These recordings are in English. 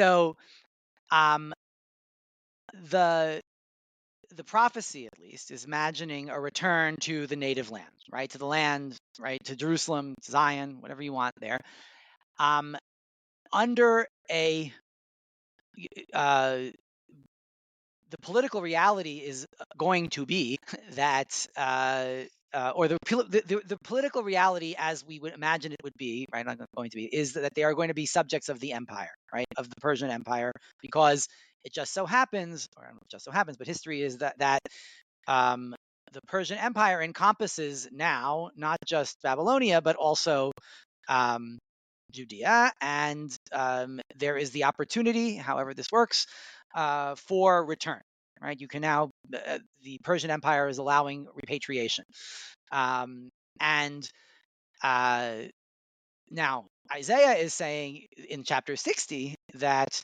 So um, the prophecy, at least, is imagining a return to the native land, right? To the land, right? To Jerusalem, to Zion, whatever you want there. Under the political reality is going to be that, or the political reality as we would imagine it would be, right? Not going to be, is that they are going to be subjects of the empire, right? Of the Persian Empire, because it just so happens, or I don't know if it just so happens, but history is that the Persian Empire encompasses now not just Babylonia, but also Judea, and there is the opportunity, however this works, for return. Right, you can now the Persian Empire is allowing repatriation, and now Isaiah is saying in chapter 60 that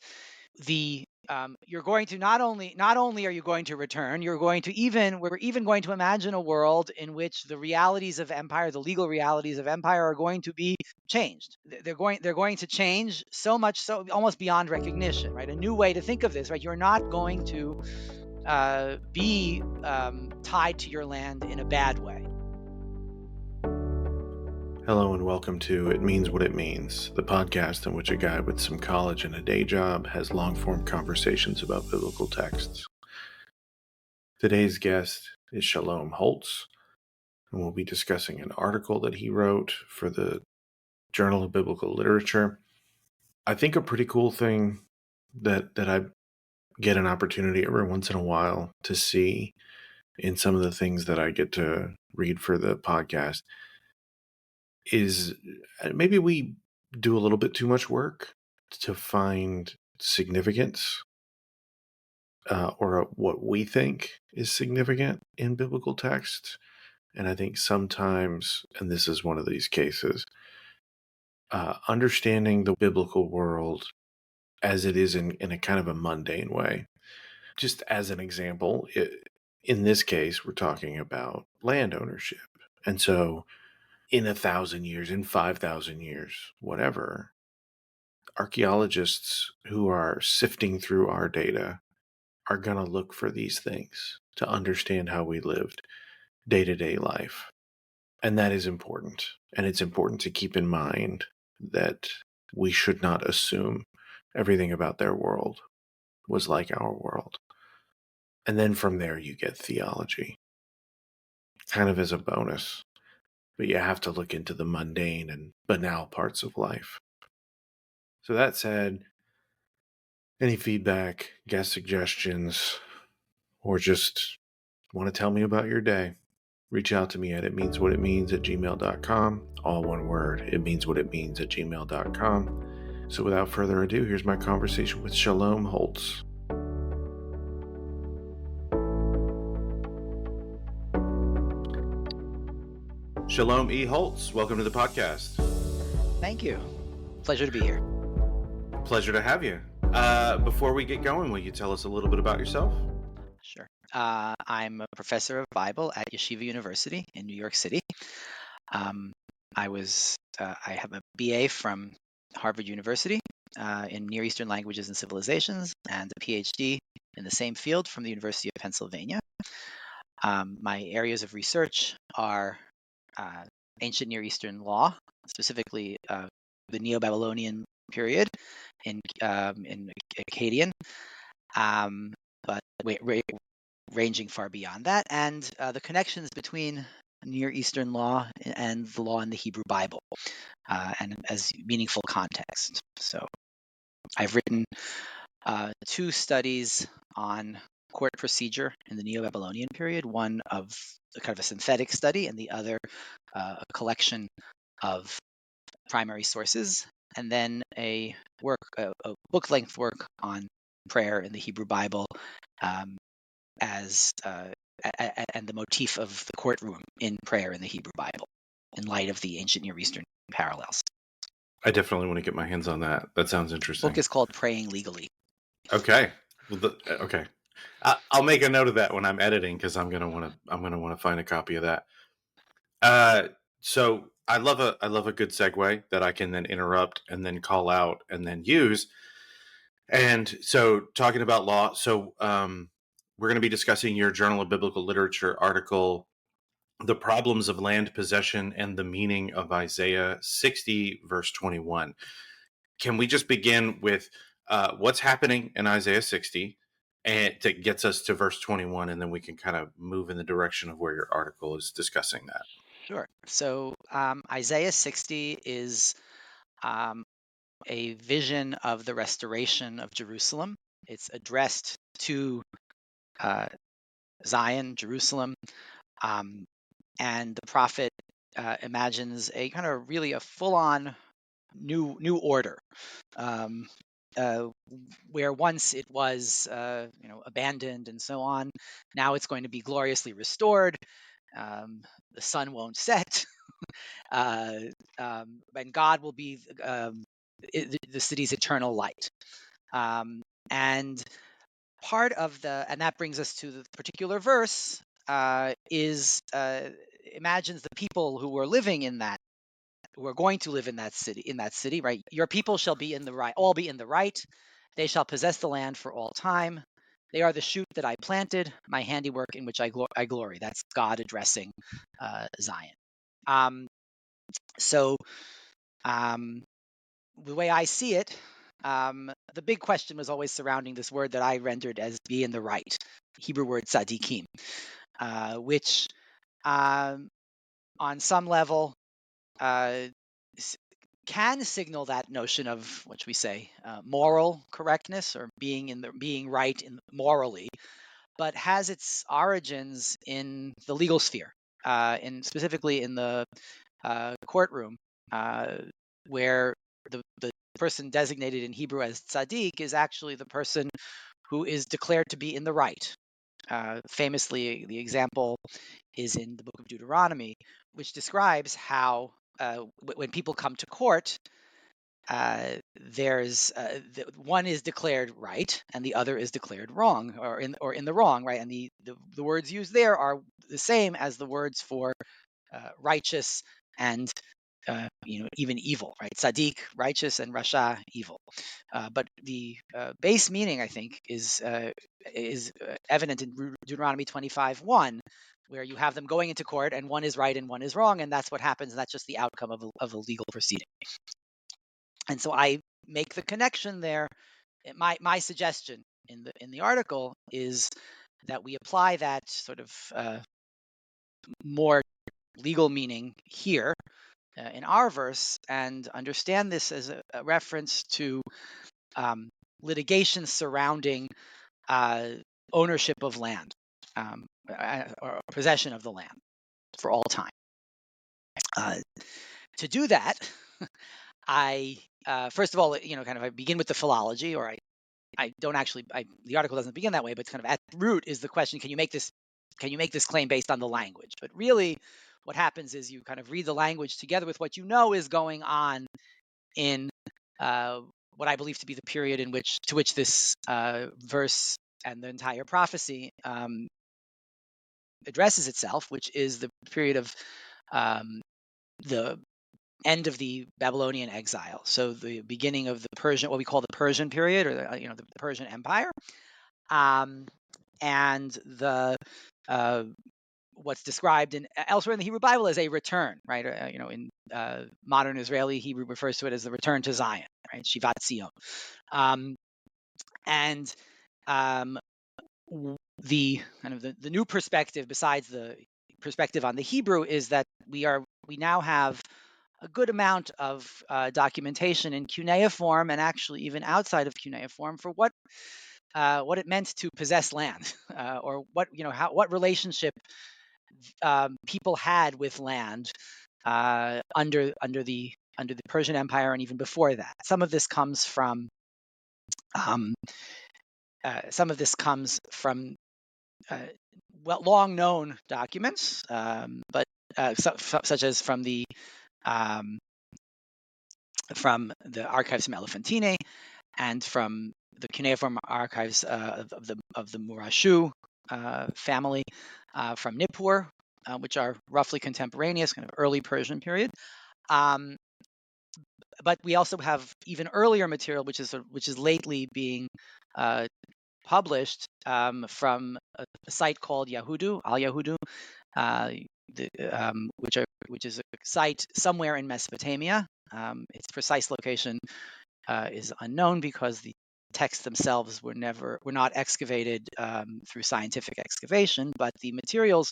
you're going to not only are you going to return, we're even going to imagine a world in which the realities of empire, the legal realities of empire, are going to be changed. They're going to change so much, so almost beyond recognition, right? A new way to think of this, right? You're not going to be tied to your land in a bad way. Hello and welcome to It Means What It Means, the podcast in which a guy with some college and a day job has long-form conversations about biblical texts. Today's guest is Shalom Holtz, and we'll be discussing an article that he wrote for the Journal of Biblical Literature. I think a pretty cool thing that I get an opportunity every once in a while to see in some of the things that I get to read for the podcast is maybe we do a little bit too much work to find significance or what we think is significant in biblical text. And I think sometimes, and this is one of these cases, understanding the biblical world as it is in a kind of a mundane way. Just as an example, in this case, we're talking about land ownership. And so in 1,000 years, in 5,000 years, whatever, archaeologists who are sifting through our data are going to look for these things to understand how we lived day-to-day life. And that is important. And it's important to keep in mind that we should not assume everything about their world was like our world. And then from there, you get theology, kind of as a bonus. But you have to look into the mundane and banal parts of life. So that said, any feedback, guest suggestions, or just want to tell me about your day, reach out to me at itmeanswhatitmeans@gmail.com. All one word, itmeanswhatitmeans@gmail.com. So without further ado, here's my conversation with Shalom Holtz. Shalom E. Holtz, welcome to the podcast. Thank you. Pleasure to be here. Pleasure to have you. Before we get going, will you tell us a little bit about yourself? Sure. I'm a professor of Bible at Yeshiva University in New York City. I have a BA from Harvard University in Near Eastern Languages and Civilizations, and a PhD in the same field from the University of Pennsylvania. My areas of research are ancient Near Eastern law, specifically the Neo-Babylonian period in Akkadian, but ranging far beyond that, and the connections between Near Eastern law and the law in the Hebrew Bible, and as meaningful context. So I've written 2 studies on court procedure in the Neo-Babylonian period, one of kind of a synthetic study and the other a collection of primary sources, and then a book-length work on prayer in the Hebrew Bible, and the motif of the courtroom in prayer in the Hebrew Bible, in light of the ancient Near Eastern parallels. I definitely want to get my hands on that. That sounds interesting. The book is called Praying Legally. Okay. Okay. I'll make a note of that when I'm editing, because I'm gonna want to find a copy of that. So I love a good segue that I can then interrupt and then call out and then use. And so, talking about law, so we're going to be discussing your Journal of Biblical Literature article, The Problems of Land Possession and the Meaning of Isaiah 60, verse 21. Can we just begin with what's happening in Isaiah 60 and that gets us to verse 21, and then we can kind of move in the direction of where your article is discussing that? Sure. So Isaiah 60 is um, a vision of the restoration of Jerusalem. It's addressed to uh, Zion, Jerusalem, um, and the prophet imagines a kind of really a full-on new order, um, uh, where once it was abandoned and so on. Now it's going to be gloriously restored. The sun won't set, uh, and God will be the city's eternal light. And part of and that brings us to the particular verse, imagines the people who were living in that, who are going to live in that city, right? Your people shall be in the right, all be in the right. They shall possess the land for all time. They are the shoot that I planted, my handiwork in which I glory. That's God addressing Zion. So the way I see it, the big question was always surrounding this word that I rendered as be in the right, Hebrew word tzadikim, which on some level can signal that notion of what should we say, moral correctness or being right morally, but has its origins in the legal sphere, and specifically in the courtroom, where the person designated in Hebrew as tzaddik is actually the person who is declared to be in the right. Famously, the example is in the book of Deuteronomy, which describes how when people come to court, one is declared right and the other is declared wrong, or in the wrong, right? And the words used there are the same as the words for righteous and even evil, right? Tzaddik, righteous, and Rasha, evil. But the base meaning, I think, is evident in Deuteronomy 25:1, where you have them going into court, and one is right and one is wrong, and that's what happens, and that's just the outcome of a legal proceeding. And so I make the connection there. My suggestion in the article is that we apply that sort of more legal meaning here in our verse, and understand this as a reference to litigation surrounding ownership of land, or possession of the land for all time. To do that, I first of all, kind of I begin with the philology, or I don't actually. The article doesn't begin that way, but it's kind of at root is the question: Can you make this claim based on the language? But really, what happens is you kind of read the language together with what you know is going on in what I believe to be the period to which this verse and the entire prophecy addresses itself, which is the period of the end of the Babylonian exile. So the beginning of the Persian, what we call the Persian period, or the Persian Empire, and the what's described elsewhere in the Hebrew Bible as a return, right? In modern Israeli Hebrew refers to it as the return to Zion, right? Shivat Zion. And the kind of the new perspective, besides the perspective on the Hebrew, is that we now have a good amount of documentation in cuneiform, and actually even outside of cuneiform, for what it meant to possess land, or what relationship people had with land under the Persian Empire, and even before that. Some of this comes from long known documents, but such as from the archives from Elephantine, and from the cuneiform archives of the Murashu family, from Nippur, which are roughly contemporaneous, kind of early Persian period. But but we also have even earlier material, which is lately being published from a site called Yahudu, Al Yahudu, which is a site somewhere in Mesopotamia. Its precise location is unknown because the texts themselves were not excavated through scientific excavation, but the materials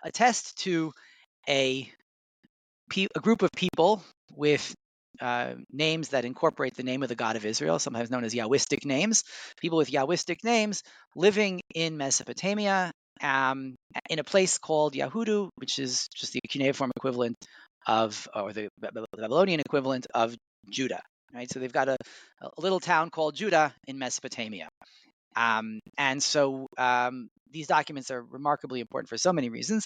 attest to a group of people with names that incorporate the name of the God of Israel, sometimes known as Yahwistic names. People with Yahwistic names living in Mesopotamia, in a place called Yahudu, which is just the cuneiform equivalent of, or the Babylonian equivalent of Judah. Right, so they've got a little town called Judah in Mesopotamia, and so these documents are remarkably important for so many reasons.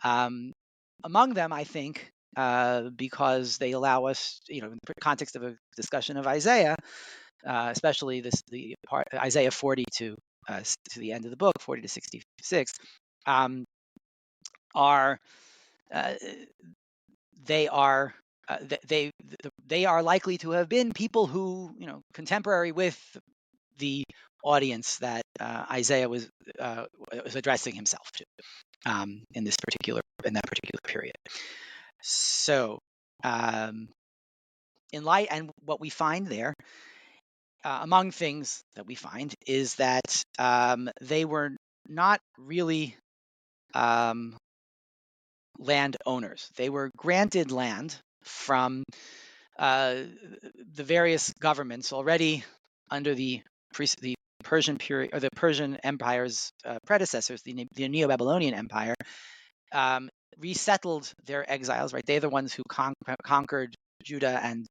Among them, I think, because they allow us, in the context of a discussion of Isaiah, especially the part Isaiah 40 to the end of the book, 40 to 66, are they are they are likely to have been people who, contemporary with the audience that Isaiah was addressing himself to in that particular period. So, in light, and what we find there, among things that we find, is that they were not really landowners. They were granted land from the various governments already under the Persian period, or the Persian Empire's predecessors, the Neo-Babylonian Empire, resettled their exiles. Right, they're the ones who conquered Judah and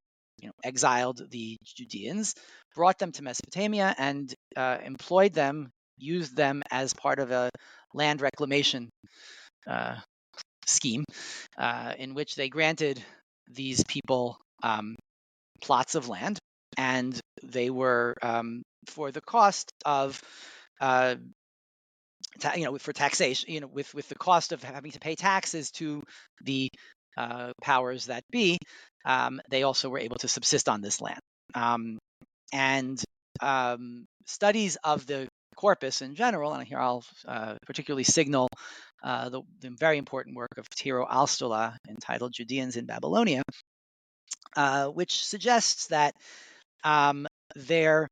exiled the Judeans, brought them to Mesopotamia, and employed them, used them as part of a land reclamation scheme, in which they granted these people plots of land, and they were for the cost of for taxation, with the cost of having to pay taxes to the powers that be, they also were able to subsist on this land. And studies of the corpus in general, and here I'll particularly signal the very important work of Tiro Alstola entitled Judeans in Babylonia, which suggests that they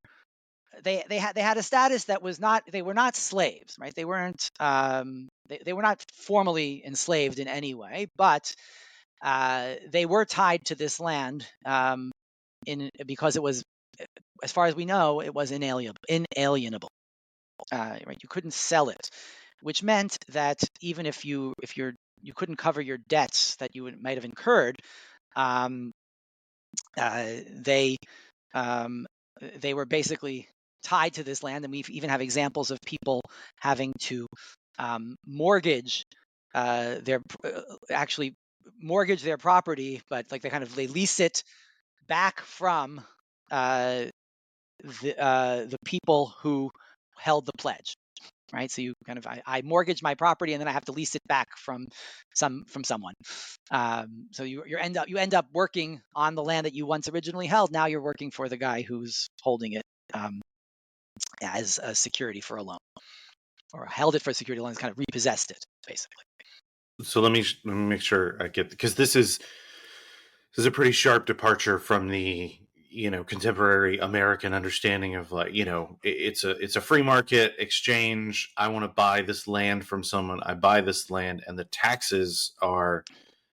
had a status that was not, they were not slaves, right? They weren't they were not formally enslaved in any way, but they were tied to this land because it was, as far as we know, it was inalienable. Right, you couldn't sell it, which meant that even if you couldn't cover your debts that you might have incurred, they were basically tied to this land, and we even have examples of people having to mortgage actually mortgage their property, but like they lease it back from the people who held the pledge. Right, so you I mortgage my property, and then I have to lease it back from someone. So you end up working on the land that you once originally held. Now you're working for the guy who's holding it as a security for a loan, or held it for a security loan, kind of repossessed it, basically. So let me make sure I get, because this is a pretty sharp departure from the contemporary American understanding of, like, it's a free market exchange. I want to buy this land from someone. I buy this land, and the taxes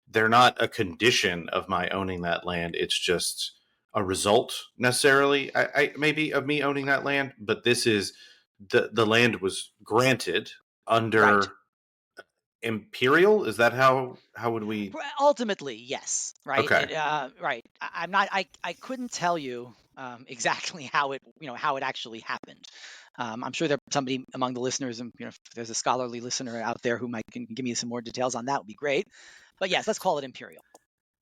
they're not a condition of my owning that land. It's just a result, necessarily, I maybe, of me owning that land. But this is the land was granted under. Right. Imperial? Is that how would we? Ultimately, yes. Right. Okay. Right. I'm not. I couldn't tell you exactly how it actually happened. I'm sure there's somebody among the listeners, and if there's a scholarly listener out there who can give me some more details on that, would be great. But yes, let's call it imperial.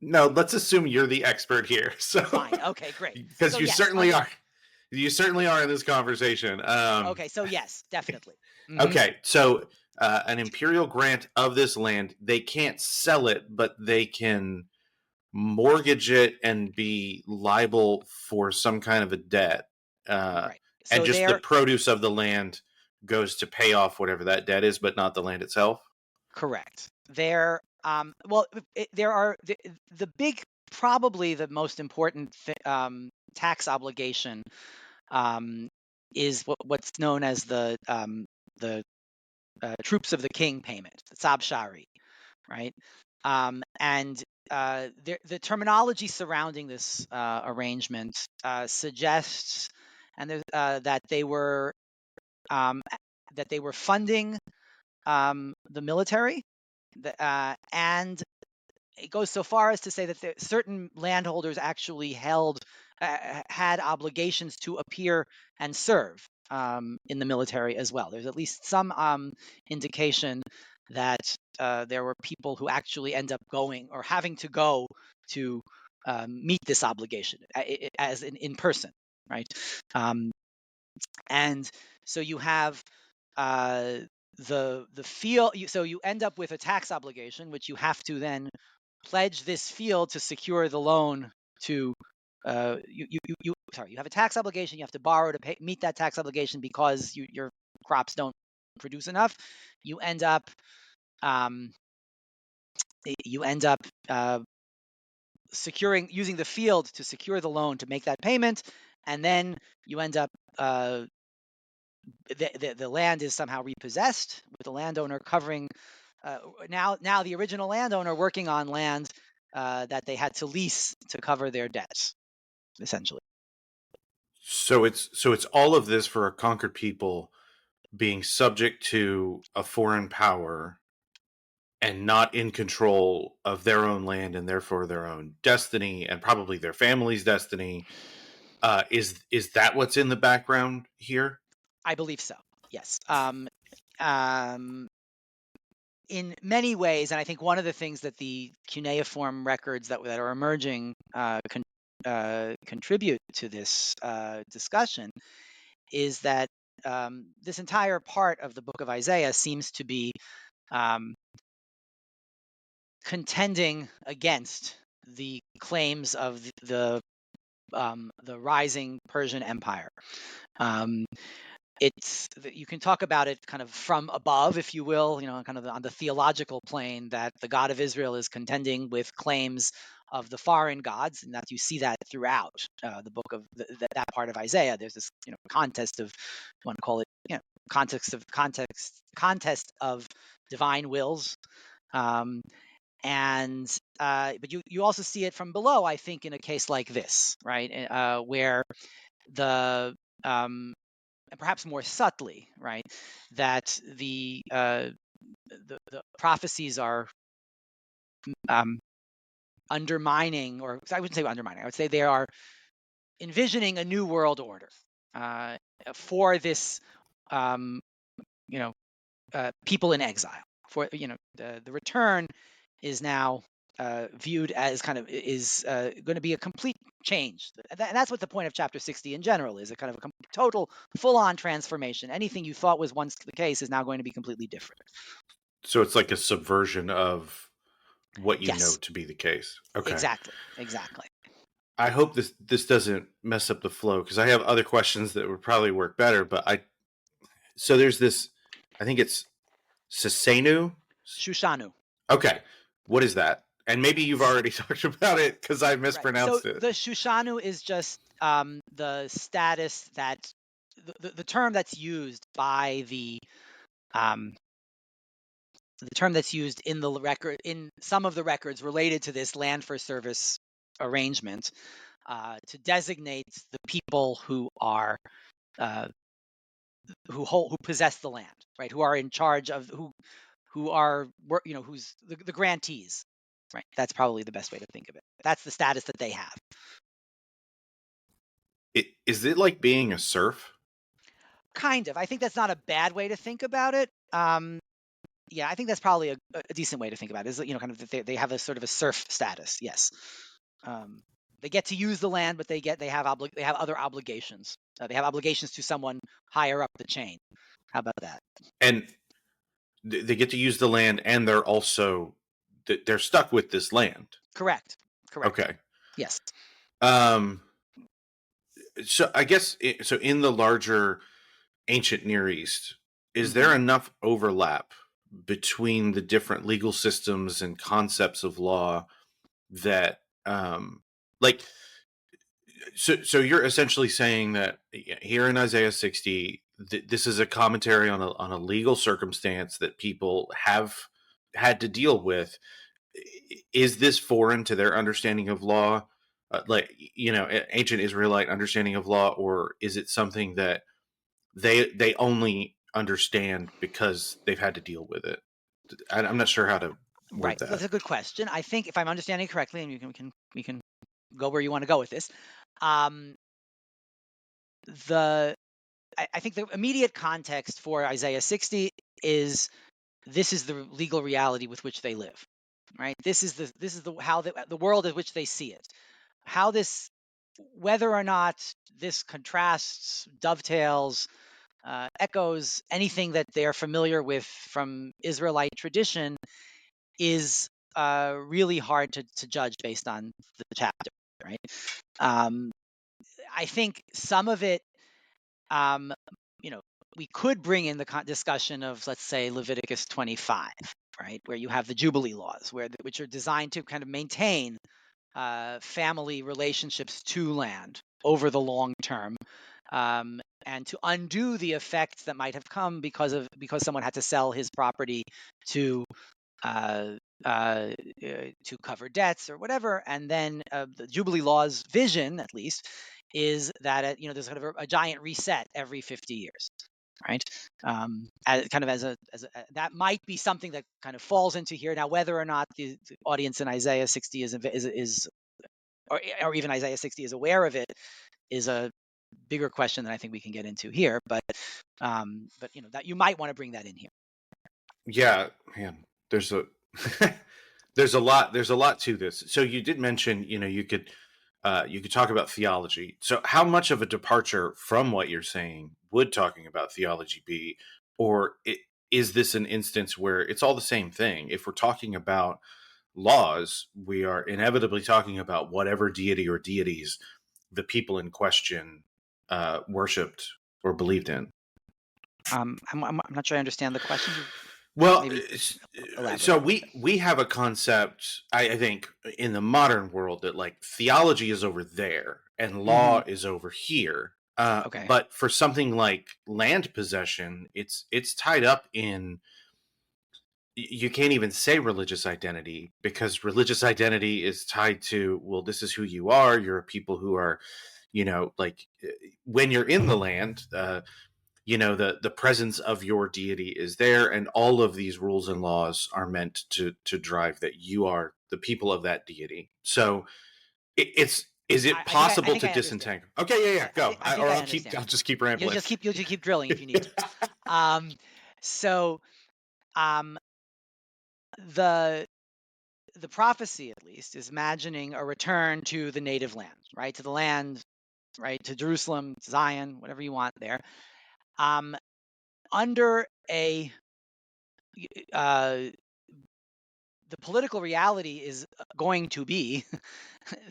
No, let's assume you're the expert here. So fine. Okay, great. Because so you yes, certainly are. You certainly are in this conversation. Okay, so yes, definitely. Mm-hmm. Okay, so an imperial grant of this land, they can't sell it, but they can mortgage it and be liable for some kind of a debt. Right. And So just the they're produce of the land goes to pay off whatever that debt is, but not the land itself. correct. They're well, there are the big, probably the most important tax obligation um, is what's known as the troops of the king payment, the tzab, right? And the terminology surrounding this arrangement suggests, and um, that they were funding the military, and it goes so far as to say that certain landholders actually had obligations to appear and serve in the military as well. There's at least some indication that there were people who actually end up going or having to go to meet this obligation as in person, right? Um, and so you have uh, the field. So you end up with a tax obligation, which you have to then pledge this field to secure the loan to you have a tax obligation, you have to borrow to meet that tax obligation because your crops don't produce enough. You end up um, you end up using the field to secure the loan to make that payment, and then you end up the land is somehow repossessed, with the landowner covering now the original landowner working on land that they had to lease to cover their debts, essentially. So it's all of this for a conquered people being subject to a foreign power and not in control of their own land and therefore their own destiny and probably their family's destiny. Is that what's in the background here? I believe so. Yes. Um, in many ways, and I think one of the things that the cuneiform records that are emerging contribute to this discussion is that this entire part of the book of Isaiah seems to be um, contending against the claims of the rising Persian Empire. Um, you can talk about it kind of from above, if you will, kind of on the theological plane, that the God of Israel is contending with claims of the foreign gods, and that you see that throughout the book of that part of Isaiah. There's this contest of, you want to call it, contest of divine wills. Um, and but you also see it from below, I think, in a case like this, right, where the and perhaps more subtly, right, that the prophecies are undermining, or I wouldn't say undermining, I would say they are envisioning a new world order for this, you know, people in exile. For the return is now viewed as kind of is going to be a complete change. And that's what the point of chapter 60 in general is, a kind of a total full-on transformation. Anything you thought was once the case is now going to be completely different. So it's like a subversion of what you know Yes, to be the case. Okay. exactly. I hope this doesn't mess up the flow, because I have other questions that would probably work better. But so there's this, I think it's Sasenu. Shushanu. Okay, what is that? And maybe you've already talked about it because I Right. So mispronounced it. the Shushanu is just the status that the term that's used by the term that's used in the record, in some of the records related to this land for service arrangement, to designate the people who are who possess the land, right? Who are in charge of who are who's the grantees, right? That's probably the best way to think of it. That's the status that they have. Is it like being a serf? Kind of. I think that's not a bad way to think about it. Yeah, I think that's probably a decent way to think about it. Is kind of they have a sort of a serf status. Yes. They get to use the land, but they have other obligations. They have obligations to someone higher up the chain. How about that? And they get to use the land, and they're stuck with this land. Correct. Correct. Okay. Yes. Um, so I guess so. In the larger ancient Near East, is Hmm. there enough overlap between the different legal systems and concepts of law that, like, so you're essentially saying that here in Isaiah 60, this is a commentary on a legal circumstance that people have had to deal with. Is this foreign to their understanding of law, like ancient Israelite understanding of law, or is it something that they only understand because they've had to deal with it? I'm not sure how to word Right. that. That's a good question. I think if I'm understanding correctly, and we can go where you want to go with this. Um, the I think the immediate context for Isaiah 60 is this is the legal reality with which they live, right? This is the how the world in which they see it. How this, whether or not this contrasts, dovetails, echoes anything that they are familiar with from Israelite tradition is really hard to judge based on the chapter, right? Um, I think some of it, um, you know, we could bring in the discussion of, let's say, Leviticus 25, right, where you have the Jubilee laws, which are designed to kind of maintain family relationships to land over the long term, and to undo the effects that might have come because someone had to sell his property to uh, to cover debts or whatever. And then the Jubilee Law's vision, at least, is that there's kind of a giant reset every 50 years, right? That might be something that kind of falls into here. Now, whether or not the audience in Isaiah 60 is or even Isaiah 60 is aware of it is a bigger question that I think we can get into here. But that you might want to bring that in here. Yeah, man. There's a there's a lot to this. So you did mention, you could talk about theology. So how much of a departure from what you're saying would talking about theology be, or is this an instance where it's all the same thing? If we're talking about laws, we are inevitably talking about whatever deity or deities the people in question worshipped or believed in. I'm not sure I understand the question. You Well, maybe so elaborate. we have a concept, I think, in the modern world that like theology is over there and Hmm. law is over here. Okay. But for something like land possession, it's tied up in. You can't even say religious identity because religious identity is tied to, well, this is who you are. You're a people who are, like when you're in the land. The presence of your deity is there, and all of these rules and laws are meant to drive that you are the people of that deity. So it's is it I possible think to I understand. disentangle? Okay, yeah, I, I go. think I think I understand. I'll just keep You'll rambling. just keep drilling if you need to. Um, so um, the the prophecy, at least, is imagining a return to the native land, right? To the land, right? To Jerusalem, to Zion, whatever you want there. Um, under uh, the political reality is going to be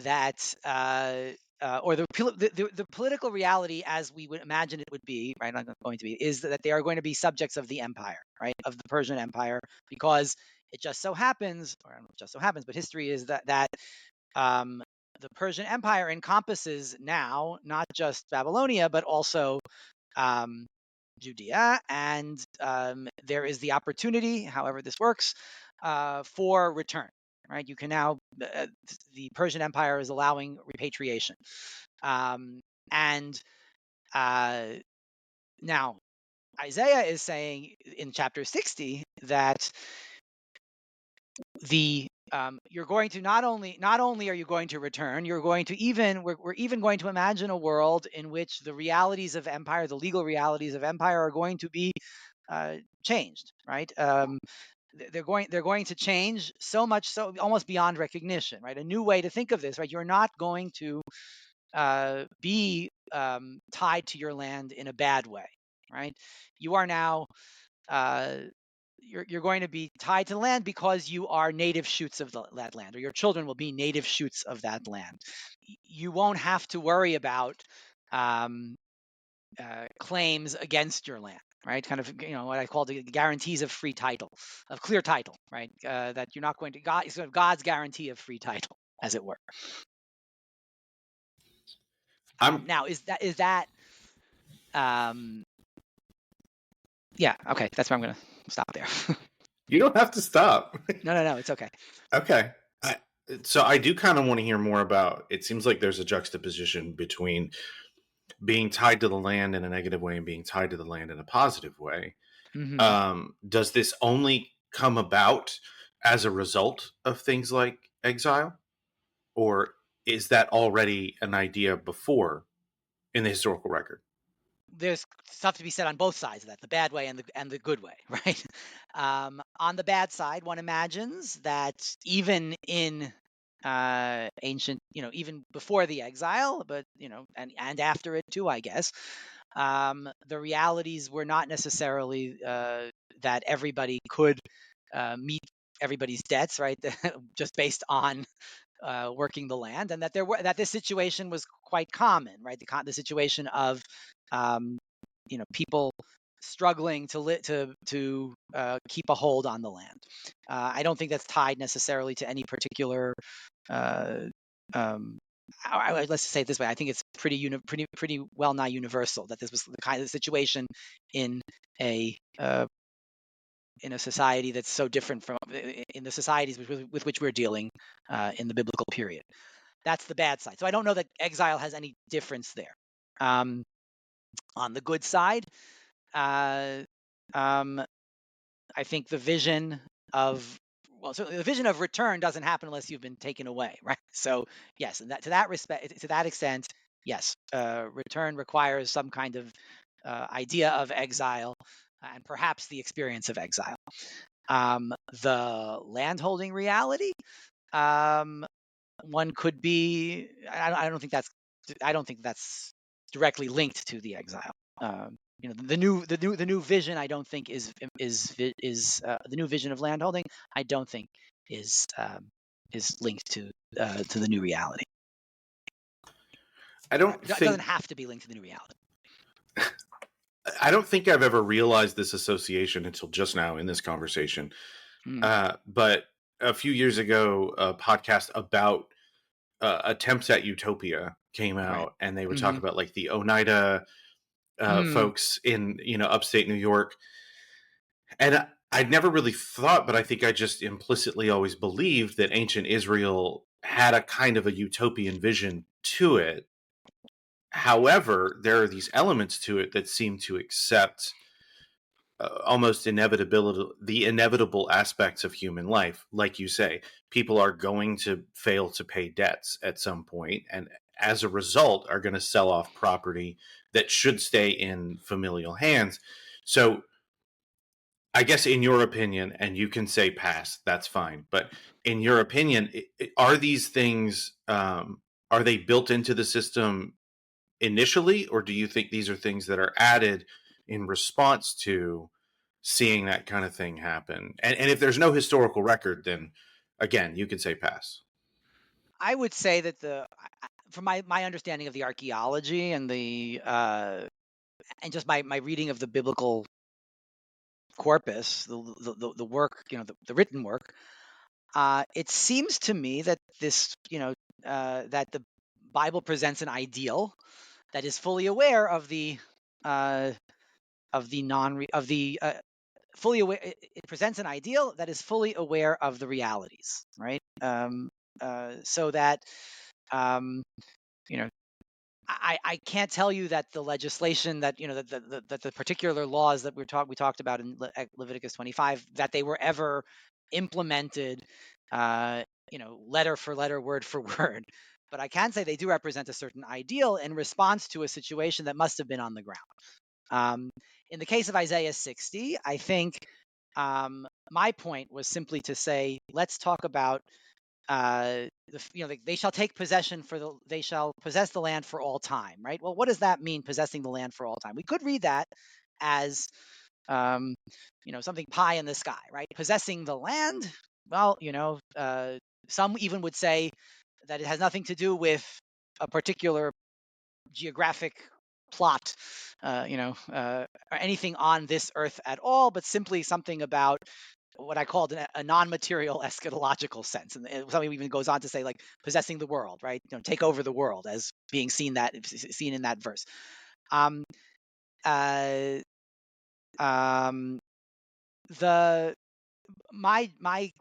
that, or the political reality as we would imagine it would be, right? Not going to be, is that they are going to be subjects of the empire, right? Of the Persian Empire, because it just so happens, or I don't know if it just so happens, but history is that um, the Persian Empire encompasses now not just Babylonia, but also um, Judea, and there is the opportunity, however this works, for return. Right, you can now. The Persian Empire is allowing repatriation, and uh, now Isaiah is saying in chapter 60 that you're going to not only are you going to return, you're going to we're even going to imagine a world in which the realities of empire, the legal realities of empire, are going to be changed, right? They're going to change so much, so almost beyond recognition, right? A new way to think of this, right? You're not going to be tied to your land in a bad way, right? You are now you're going to be tied to the land because you are native shoots of that land, or your children will be native shoots of that land. You won't have to worry about um, claims against your land, right? Kind of, what I call the guarantees of free title, of clear title, right? That you're not going to sort of God's guarantee of free title, as it were. Now, is that yeah, okay, that's where I'm going to stop there. You don't have to stop. No, it's okay. Okay. So I do kind of want to hear more about, it seems like there's a juxtaposition between being tied to the land in a negative way and being tied to the land in a positive way. Does this only come about as a result of things like exile? Or is that already an idea before in the historical record? There's stuff to be said on both sides of that, the bad way and the good way, right? On the bad side, one imagines that even in ancient, even before the exile, but and after it too, I guess, the realities were not necessarily that everybody could meet everybody's debts, right? Just based on working the land, and that this situation was quite common, right? The situation of people struggling to keep a hold on the land. I don't think that's tied necessarily to any particular. Let's say it this way: I think it's pretty well nigh universal that this was the kind of situation in a society that's so different from in the societies with which we're dealing in the biblical period. That's the bad side. So I don't know that exile has any difference there. On the good side, uh, um, I think the vision of certainly the vision of return doesn't happen unless you've been taken away, right? So yes, and to that extent, yes, return requires some kind of idea of exile and perhaps the experience of exile. The landholding reality, one could be. I don't think that's directly linked to the exile. The new vision. I don't think is the new vision of landholding. I don't think is linked to the new reality. I don't It think doesn't have to be linked to the new reality. I don't think I've ever realized this association until just now in this conversation. But a few years ago, a podcast about attempts at utopia came out, Right. and they were talking about like the Oneida folks in upstate New York, and I'd never really thought, but I think I just implicitly always believed that ancient Israel had a kind of a utopian vision to it. However, there are these elements to it that seem to accept almost the inevitable aspects of human life. Like you say, people are going to fail to pay debts at some point, and as a result are going to sell off property that should stay in familial hands. So I guess in your opinion, and you can say pass, that's fine, but in your opinion, are these things are they built into the system initially, or do you think these are things that are added in response to seeing that kind of thing happen? And if there's no historical record, then again, you could say pass. I would say that from my understanding of the archaeology and the and just my reading of the biblical corpus, the work, the written work, it seems to me that this, that the Bible presents an ideal that is fully aware of the non of the fully aware. It presents an ideal that is fully aware of the realities, right? So that you know I can't tell you that the legislation that that the particular laws that we talked about in Leviticus 25, that they were ever implemented, letter for letter, word for word. But I can say they do represent a certain ideal in response to a situation that must have been on the ground. In the case of Isaiah 60, I think my point was simply to say, let's talk about they shall take possession they shall possess the land for all time, right? Well, what does that mean, possessing the land for all time? We could read that as something pie in the sky, right? Possessing the land, well, some even would say that it has nothing to do with a particular geographic plot, or anything on this earth at all, but simply something about what I called a non-material eschatological sense. And somebody even goes on to say, like, possessing the world, right? Take over the world, as being seen in that verse. Um, uh, um, the my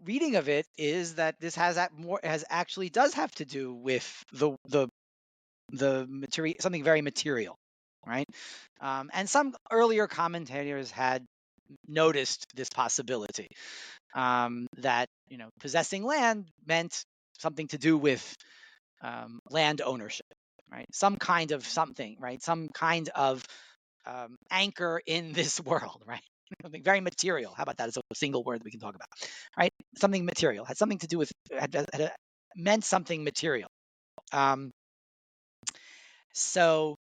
reading of it is that this actually does have to do with the material, something very material, right? And some earlier commentators had noticed this possibility, that possessing land meant something to do with land ownership, right? Some kind of something, right? Some kind of anchor in this world, right? Something very material. How about that as a single word that we can talk about, right? Something material had something to do with meant something material. So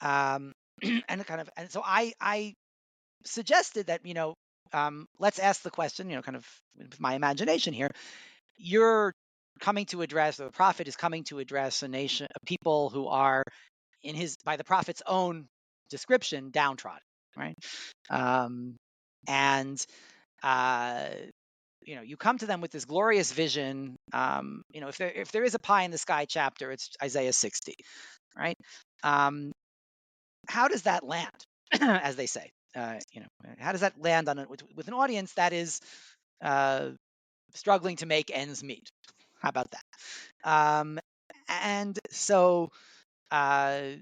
and so I suggested that let's ask the question, kind of with my imagination here. You're coming to address, or the prophet is coming to address a people who are, by the prophet's own description, downtrodden, right? And you come to them with this glorious vision. If there is a pie in the sky chapter, it's Isaiah 60, right? How does that land, as they say? How does that land with an audience that is struggling to make ends meet? How about that? And so, as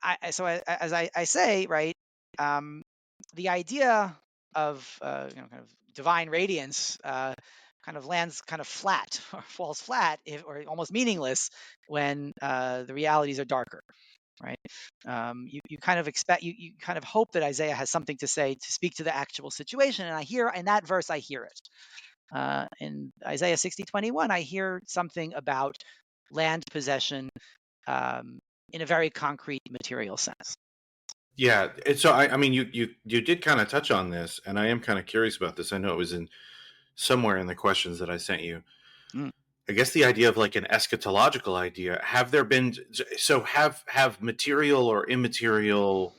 I say, right, the idea of kind of divine radiance kind of lands kind of flat, or falls flat, or almost meaningless when the realities are darker. Right? You kind of expect, you kind of hope that Isaiah has something to say to speak to the actual situation, and I hear in that verse, I hear it. In Isaiah 60:21, I hear something about land possession in a very concrete, material sense. Yeah, and so I mean, you did kind of touch on this, and I am kind of curious about this. I know it was in somewhere in the questions that I sent you. Mm. I guess the idea of like an eschatological idea. Have there been have material or immaterial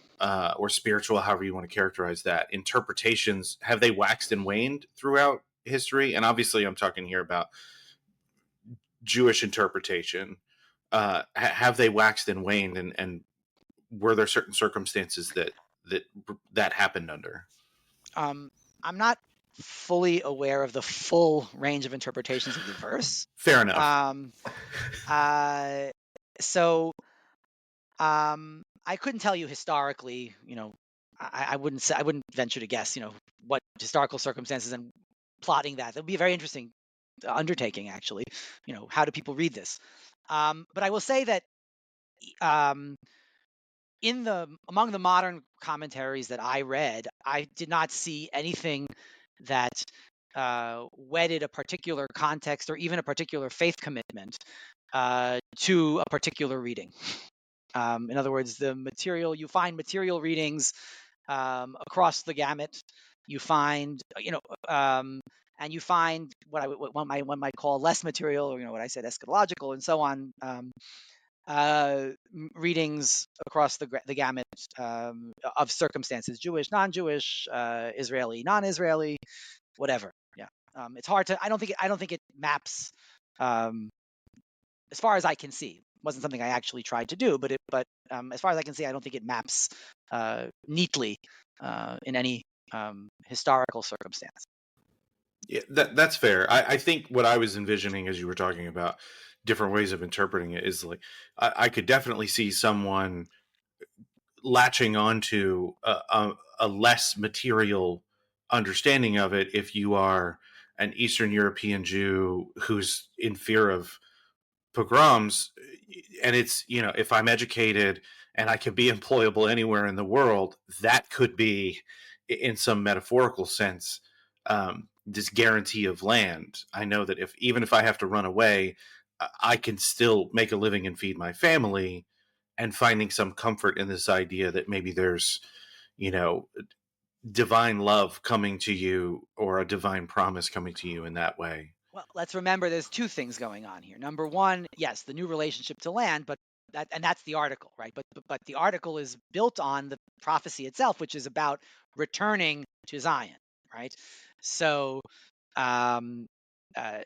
or spiritual, however you want to characterize that, interpretations, have they waxed and waned throughout history? And obviously, I'm talking here about Jewish interpretation. Have they waxed and waned, and were there certain circumstances that happened under? I'm not fully aware of the full range of interpretations of the verse. Fair enough. So I couldn't tell you historically, I wouldn't venture to guess, what historical circumstances and plotting that. That would be a very interesting undertaking, actually. How do people read this? But I will say that among the modern commentaries that I read, I did not see anything that wedded a particular context or even a particular faith commitment to a particular reading. In other words, you find material readings across the gamut. You find, and you find what one might call less material, or what I said, eschatological, and so on. Readings across the gamut of circumstances: Jewish, non-Jewish, Israeli, non-Israeli, whatever. Yeah, it's hard to. I don't think it maps. As far as I can see, it wasn't something I actually tried to do, but as far as I can see, I don't think it maps neatly in any historical circumstance. Yeah, that's fair. I think what I was envisioning as you were talking about different ways of interpreting it is like I could definitely see someone latching onto a less material understanding of it if you are an Eastern European Jew who's in fear of pogroms. And it's, if I'm educated and I can be employable anywhere in the world, that could be, in some metaphorical sense, this guarantee of land. I know that even if I have to run away, I can still make a living and feed my family, and finding some comfort in this idea that maybe there's, you know, divine love coming to you or a divine promise coming to you in that way. Well, let's remember there's two things going on here. Number one, yes, the new relationship to land, but that's the article, right? But the article is built on the prophecy itself, which is about returning to Zion, right? So, um,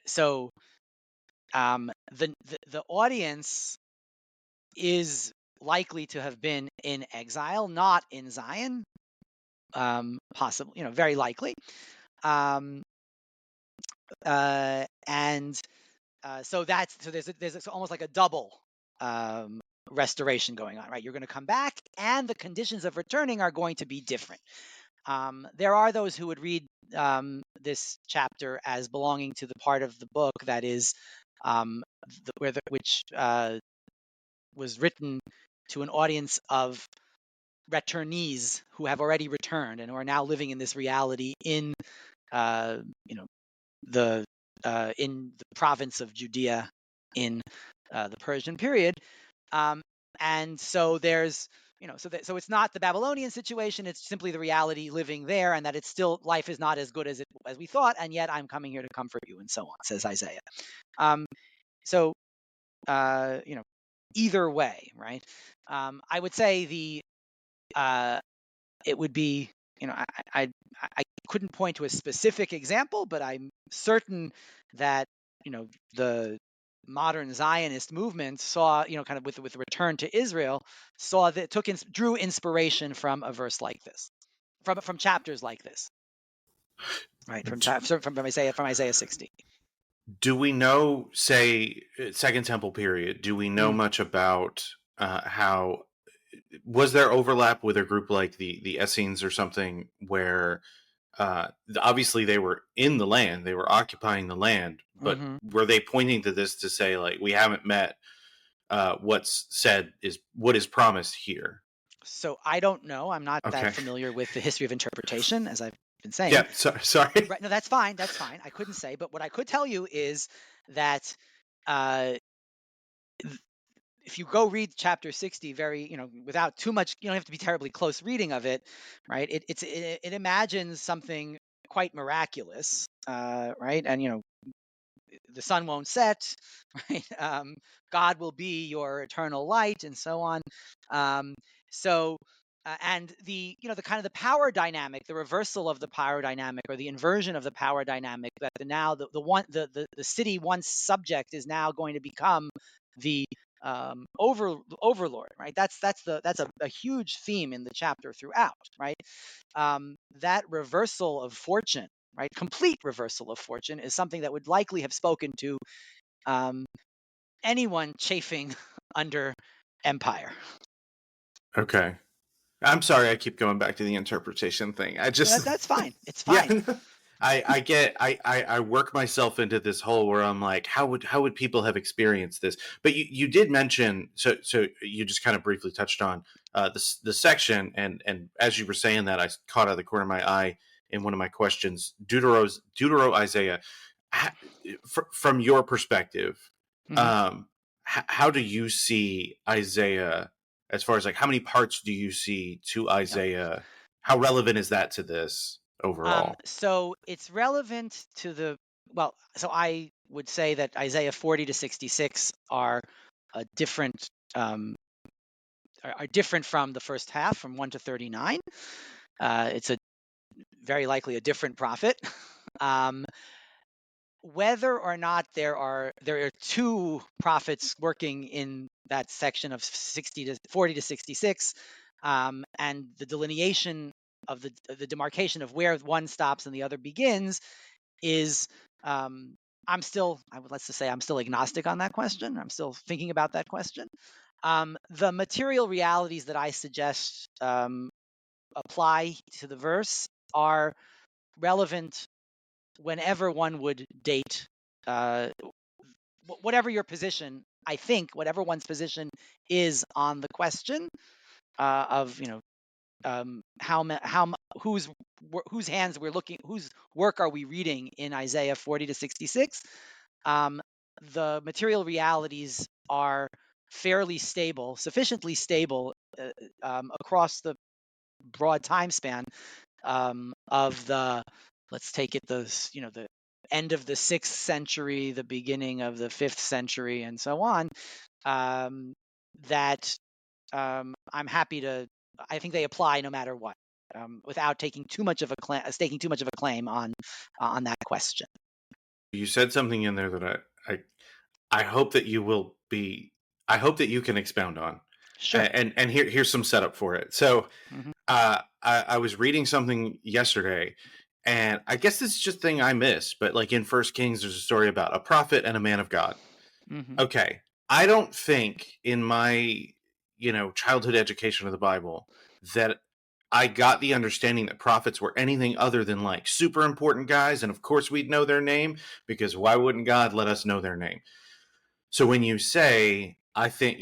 so the audience is likely to have been in exile, not in Zion, possible, very likely. Um, and so there's almost like a double um, restoration going on, right? You're going to come back, and the conditions of returning are going to be different. There are those who would read this chapter as belonging to the part of the book that is which was written to an audience of returnees who have already returned and who are now living in this reality in uh, you know in the province of Judea in the Persian period. And so there's, so it's not the Babylonian situation. It's simply the reality living there, and that it's still, life is not as good as we thought, and yet I'm coming here to comfort you, and so on, says Isaiah. So either way, right? I would say it would be, I couldn't point to a specific example, but I'm certain that the modern Zionist movement saw, kind of with the return to Israel, saw that drew inspiration from a verse like this, from chapters like this, right? From Isaiah 60. Do we know, say, Second Temple period? Do we know much about how was there overlap with a group like the Essenes or something where obviously they were in the land, they were occupying the land, but were they pointing to this to say, like, we haven't met what's said is what is promised here? So I don't know. I'm not that familiar with the history of interpretation, as I've been saying. Yeah, sorry. Right, no, that's fine. That's fine. I couldn't say, but what I could tell you is that if you go read chapter 60 very, without too much, you don't have to be terribly close reading of it, right? It imagines something quite miraculous, right? And the sun won't set, right? God will be your eternal light, and so on. So, and the the kind of the power dynamic, the reversal of the power dynamic, or the inversion of the power dynamic, that the city once subject is now going to become the overlord, right? That's a huge theme in the chapter throughout, right? That reversal of fortune, right? Complete reversal of fortune is something that would likely have spoken to anyone chafing under empire. Okay. I'm sorry, I keep going back to the interpretation thing. That's fine. It's fine. Yeah, I work myself into this hole where I'm like, how would people have experienced this? But you did mention, so you just kind of briefly touched on the section, and as you were saying that, I caught out of the corner of my eye in one of my questions, Deutero Isaiah. From your perspective, how do you see Isaiah? As far as, like, how many parts do you see to Isaiah? Yeah. How relevant is that to this overall? So it's relevant to so I would say that Isaiah 40 to 66 are different from the first half, from 1 to 39. It's very likely a different prophet. Whether or not there are two prophets working in that section of 40 to 66, and the delineation of the demarcation of where one stops and the other begins is, let's just say I'm still agnostic on that question. I'm still thinking about that question. The material realities that I suggest apply to the verse are relevant whenever one would date, whatever your position. I think whatever one's position is on the question of whose hands we're looking, whose work are we reading in Isaiah 40 to 66. The material realities are fairly stable, sufficiently stable across the broad time span, of the, let's take it, the end of the 6th century, the beginning of the 5th century, and so on, that I'm happy to. I think they apply no matter what, without taking too much of a staking too much of a claim on that question. You said something in there that I hope that you will be. I hope that you can expound on. Sure. And here's some setup for it. So Hmm. I was reading something yesterday, and I guess this is just a thing I missed, but like in First Kings, there's a story about a prophet and a man of God. Hmm. Okay, I don't think in my childhood education of the Bible that I got the understanding that prophets were anything other than like super important guys, and of course we'd know their name because why wouldn't God let us know their name? So when you say, I think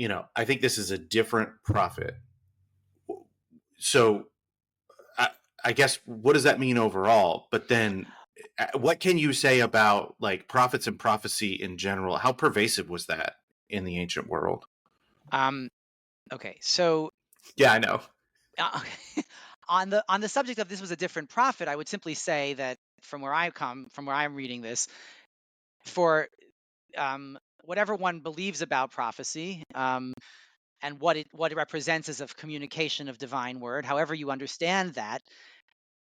this is a different prophet. So I, I guess what does that mean overall? But then what can you say about like prophets and prophecy in general? How pervasive was that in the ancient world? Um, okay, so Yeah, I know. uh, on the subject of this was a different prophet, I would simply say that from where I'm reading this, for whatever one believes about prophecy, and what it represents as a communication of divine word, however you understand that,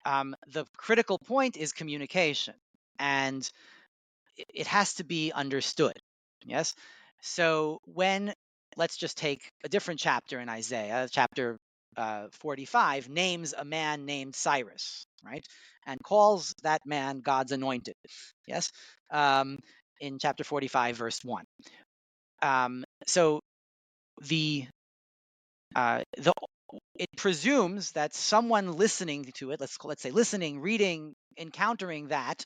the critical point is communication, and it has to be understood. Yes. So when, let's just take a different chapter in Isaiah, chapter 45, names a man named Cyrus, right, and calls that man God's anointed. Yes. In chapter 45, verse 1. So the the it presumes that someone listening to it, let's say listening, reading, encountering that,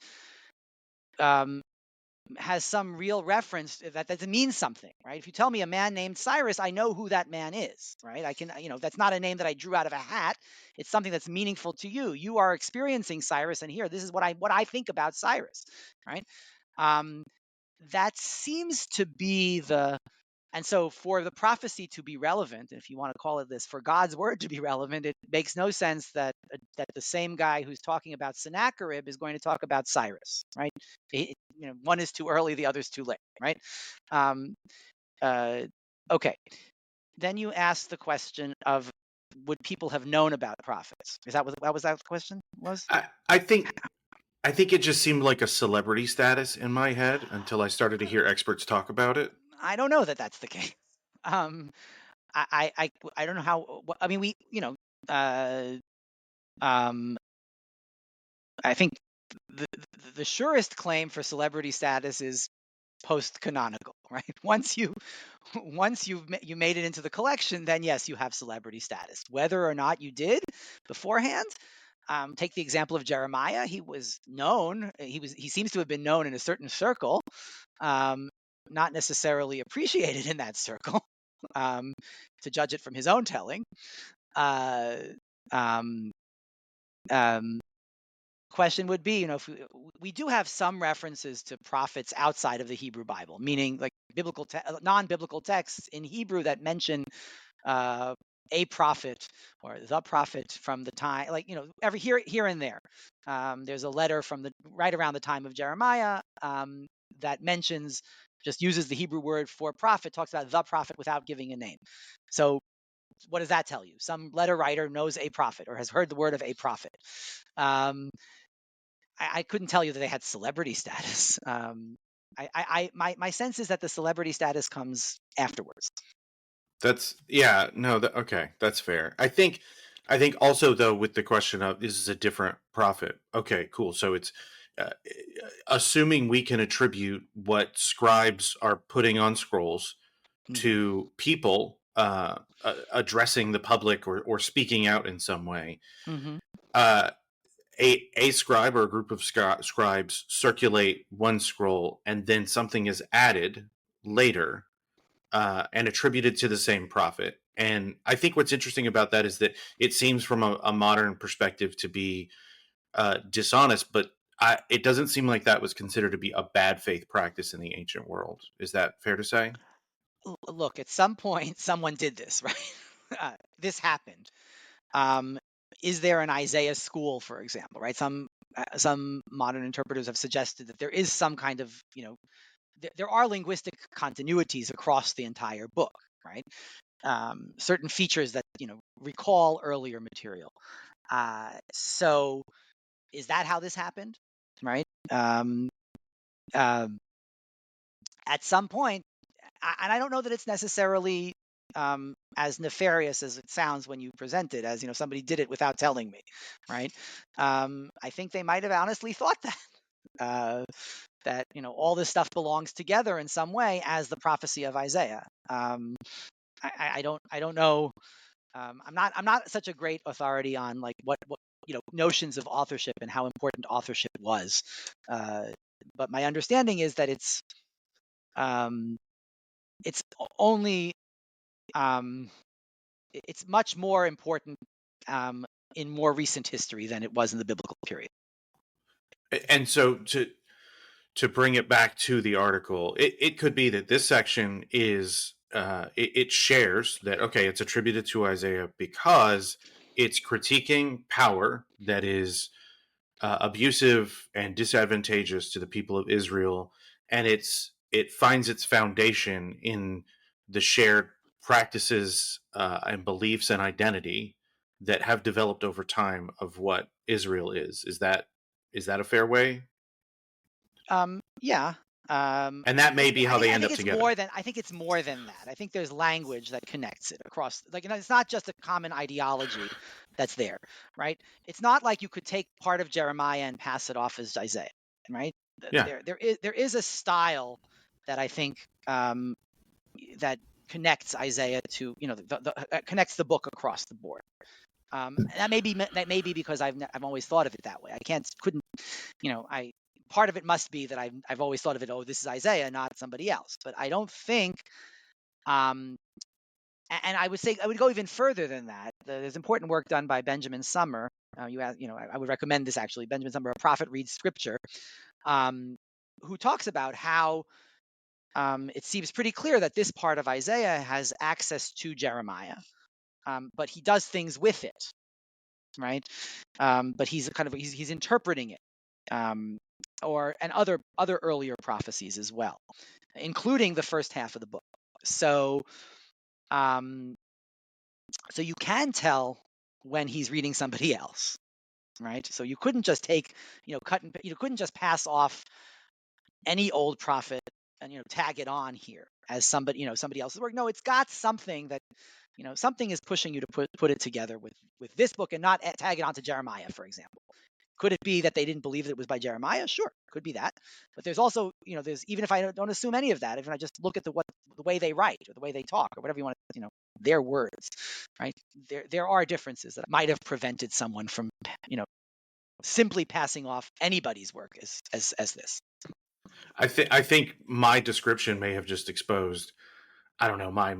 um, has some real reference that means something, right? If you tell me a man named Cyrus, I know who that man is, right? I can, that's not a name that I drew out of a hat. It's something that's meaningful to you. You are experiencing Cyrus, and here, this is what I think about Cyrus, right? Um, that seems to be the And so for the prophecy to be relevant, if you want to call it this, for God's word to be relevant, it makes no sense that the same guy who's talking about Sennacherib is going to talk about Cyrus, right? One is too early, the other's too late, right? Um, uh, okay. Then you ask the question of, would people have known about prophets? Is that what was that the question was? I think it just seemed like a celebrity status in my head until I started to hear experts talk about it. I don't know that that's the case. Um, I don't know how. I mean, uh, um, I think the the surest claim for celebrity status is post-canonical, right? You made it into the collection, then yes, you have celebrity status. Whether or not you did beforehand, take the example of Jeremiah. He was known. He seems to have been known in a certain circle, um, not necessarily appreciated in that circle, um, to judge it from his own telling. Uh, um, um, Question would be, if we do have some references to prophets outside of the Hebrew Bible, meaning like non-biblical texts in Hebrew that mention uh, a prophet or the prophet from the time, like every here and there. There's a letter from the right around the time of Jeremiah, that just uses the Hebrew word for prophet, talks about the prophet without giving a name. So what does that tell you? Some letter writer knows a prophet or has heard the word of a prophet. I couldn't tell you that they had celebrity status. My sense is that the celebrity status comes afterwards. Okay, that's fair. I think also though with the question of this is a different prophet. Okay, cool. So it's uh, assuming we can attribute what scribes are putting on scrolls Mm-hmm. to people addressing the public or speaking out in some way. Mm-hmm. Uh, a scribe or a group of scribes circulate one scroll, and then something is added later and attributed to the same prophet. And I think what's interesting about that is that it seems from a modern perspective to be dishonest, but it doesn't seem like that was considered to be a bad faith practice in the ancient world. Is that fair to say? Look, at some point, someone did this, right? This happened. Um, is there an Isaiah school, for example, right? Some modern interpreters have suggested that there is some kind of, there are linguistic continuities across the entire book, right? Certain features that recall earlier material. So is that how this happened, right? At some point, and I don't know that it's necessarily as nefarious as it sounds when you present it, as somebody did it without telling me, right? I think they might have honestly thought that. That all this stuff belongs together in some way as the prophecy of Isaiah. I don't know. I'm not such a great authority on like what notions of authorship and how important authorship was. But my understanding is that it's only it's much more important in more recent history than it was in the biblical period. And so to bring it back to the article, it could be that this section is it shares that, okay, it's attributed to Isaiah because it's critiquing power that is abusive and disadvantageous to the people of Israel, and it finds its foundation in the shared practices and beliefs and identity that have developed over time of what Israel is. Is that a fair way? Yeah. And that may be how they end up together. I think it's more than that. I think there's language that connects it across. Like, it's not just a common ideology that's there, right? It's not like you could take part of Jeremiah and pass it off as Isaiah, right? Yeah. There is a style that I think that connects Isaiah to connects the book across the board. And that may be because I've always thought of it that way. Part of it must be that I've always thought of it, oh, this is Isaiah, not somebody else. But I don't think, and I would say I would go even further than that. There's important work done by Benjamin Summer. I would recommend this actually. Benjamin Summer, A Prophet Reads Scripture, who talks about how it seems pretty clear that this part of Isaiah has access to Jeremiah, but he does things with it, right? But he's he's interpreting it. And other earlier prophecies as well, including the first half of the book. So you can tell when he's reading somebody else, right? So you couldn't just take, you couldn't just pass off any old prophet and tag it on here as somebody else's work. No, it's got something that something is pushing you to put it together with this book and not tag it onto Jeremiah, for example. Could it be that they didn't believe that it was by Jeremiah? Sure, could be that. But there's also, there's, even if I don't assume any of that, if I just look at the way they write or the way they talk or whatever you want to, their words, right? There are differences that might have prevented someone from, simply passing off anybody's work as this. I think my description may have just exposed, I don't know, my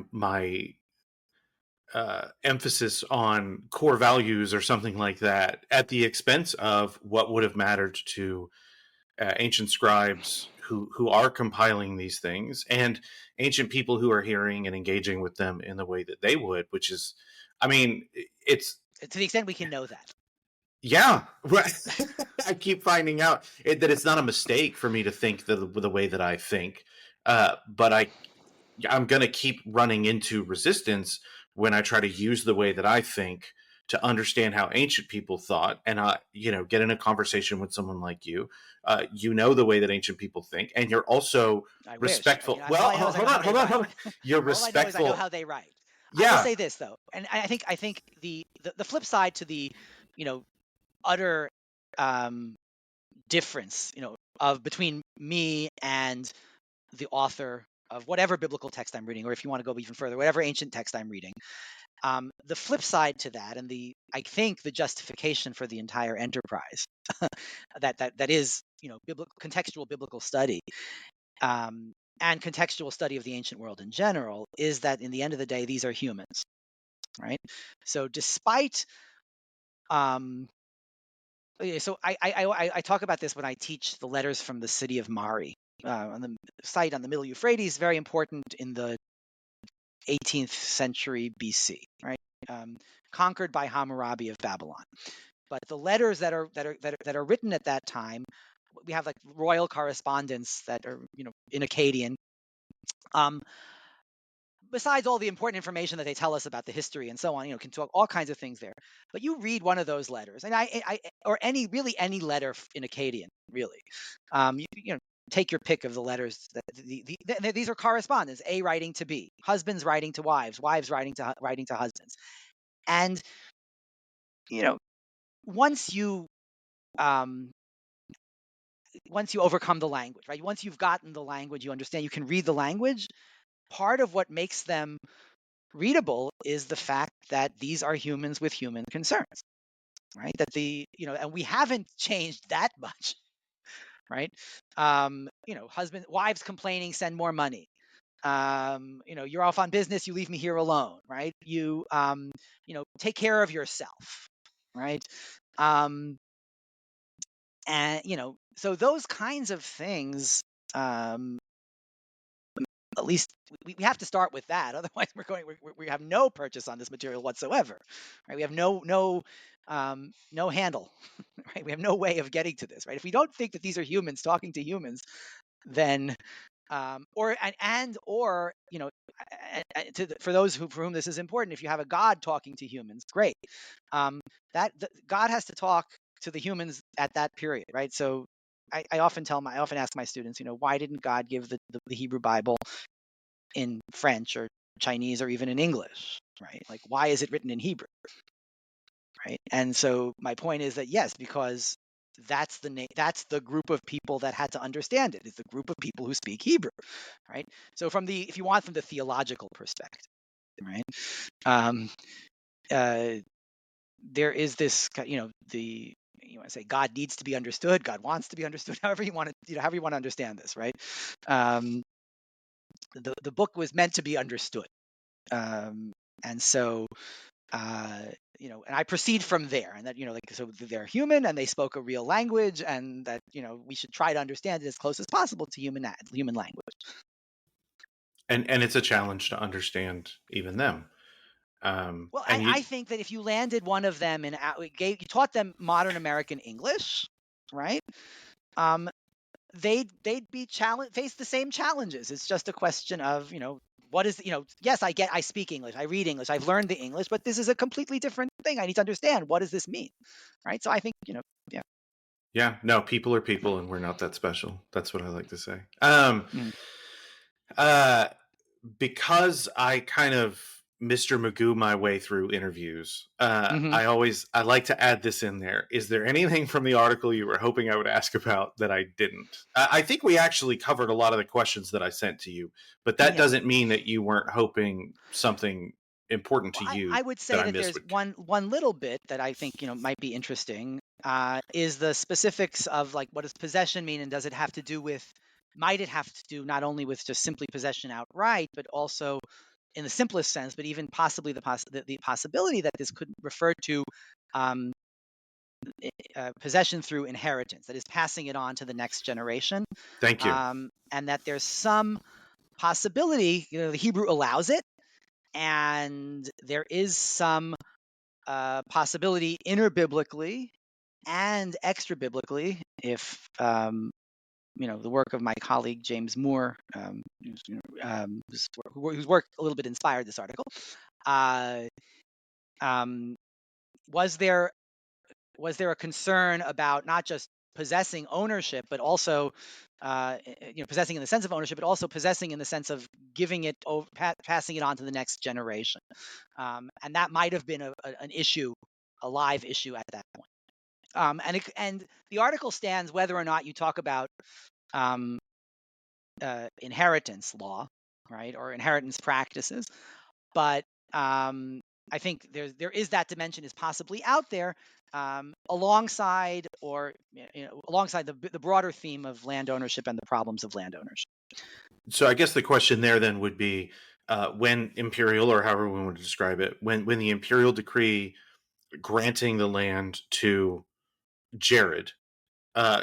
emphasis on core values or something like that at the expense of what would have mattered to ancient scribes who are compiling these things, and ancient people who are hearing and engaging with them in the way that they would, which is, I mean, it's to the extent we can know that. Yeah, I keep finding out that it's not a mistake for me to think the way that I think, but I'm going to keep running into resistance when I try to use the way that I think to understand how ancient people thought, and get in a conversation with someone like you. The way that ancient people think, and you're also respectful. Well, hold on. You're respectful. I know how they write. Yeah. I will say this though, and I think the flip side to the utter difference of between me and the author of whatever biblical text I'm reading, or if you want to go even further, whatever ancient text I'm reading, the flip side to that, and I think the justification for the entire enterprise that is contextual biblical study and contextual study of the ancient world in general, is that in the end of the day, these are humans, right? So despite so I talk about this when I teach the letters from the city of Mari on the site on the Middle Euphrates, very important in the 18th century BC, right? Conquered by Hammurabi of Babylon. But the letters that are written at that time, we have like royal correspondence that are in Akkadian. Besides all the important information that they tell us about the history and so on, can talk all kinds of things there. But you read one of those letters, and or any letter in Akkadian, really. Take your pick of the letters. These are correspondence. A writing to B, husbands writing to wives, wives writing to husbands, and once you overcome the language, right? Once you've gotten the language, you understand, you can read the language. Part of what makes them readable is the fact that these are humans with human concerns, right? That and we haven't changed that much, right? Wives complaining, send more money. You're off on business, you leave me here alone, right? You take care of yourself, right? And so those kinds of things, at least we have to start with that. Otherwise, we have no purchase on this material whatsoever, right? We have no handle, right? We have no way of getting to this, right? If we don't think that these are humans talking to humans, then for those for whom this is important, if you have a God talking to humans, great. God has to talk to the humans at that period, right? So I often ask my students, why didn't God give the Hebrew Bible in French or Chinese or even in English, right? Like, why is it written in Hebrew, right? And so my point is that yes, because that's the group of people that had to understand it. It's the group of people who speak Hebrew, right? So if you want from the theological perspective, right? There is this, you want to say God needs to be understood, God wants to be understood, however you want to understand this, right? The book was meant to be understood, and so and I proceed from there, and that so they're human and they spoke a real language, and that we should try to understand it as close as possible to human language. And it's a challenge to understand even them. Well, I think that if you landed one of them you taught them modern American English, right? They'd face the same challenges. It's just a question of what is yes, I speak English, I read English, I've learned the English, but this is a completely different thing. I need to understand, what does this mean, right? So I think no, people are people, and we're not that special. That's what I like to say. Because I kind of Mr. Magoo my way through interviews, I like to add this in there. Is there anything from the article you were hoping I would ask about that I didn't? I think we actually covered a lot of the questions that I sent to you, but that doesn't mean that you weren't hoping something important to you. I would say that there's one little bit that I think might be interesting, is the specifics of like, what does possession mean, and might it have to do not only with just simply possession outright, but also in the simplest sense, but even possibly the possibility that this could refer to possession through inheritance, that is passing it on to the next generation. Thank you. And that there's some possibility, the Hebrew allows it, and there is some possibility interbiblically and extra biblically, if the work of my colleague James Moore, whose work a little bit inspired this article, was there a concern about not just possessing ownership, but also possessing in the sense of ownership, but also possessing in the sense of giving it over, passing it on to the next generation, and that might have been an issue, a live issue at that point. And the article stands whether or not you talk about inheritance law, right, or inheritance practices, but I think there is that dimension is possibly out there, alongside the broader theme of land ownership and the problems of land ownership. So I guess the question there then would be, when imperial, or however we want to describe it, when the imperial decree granting the land to Jared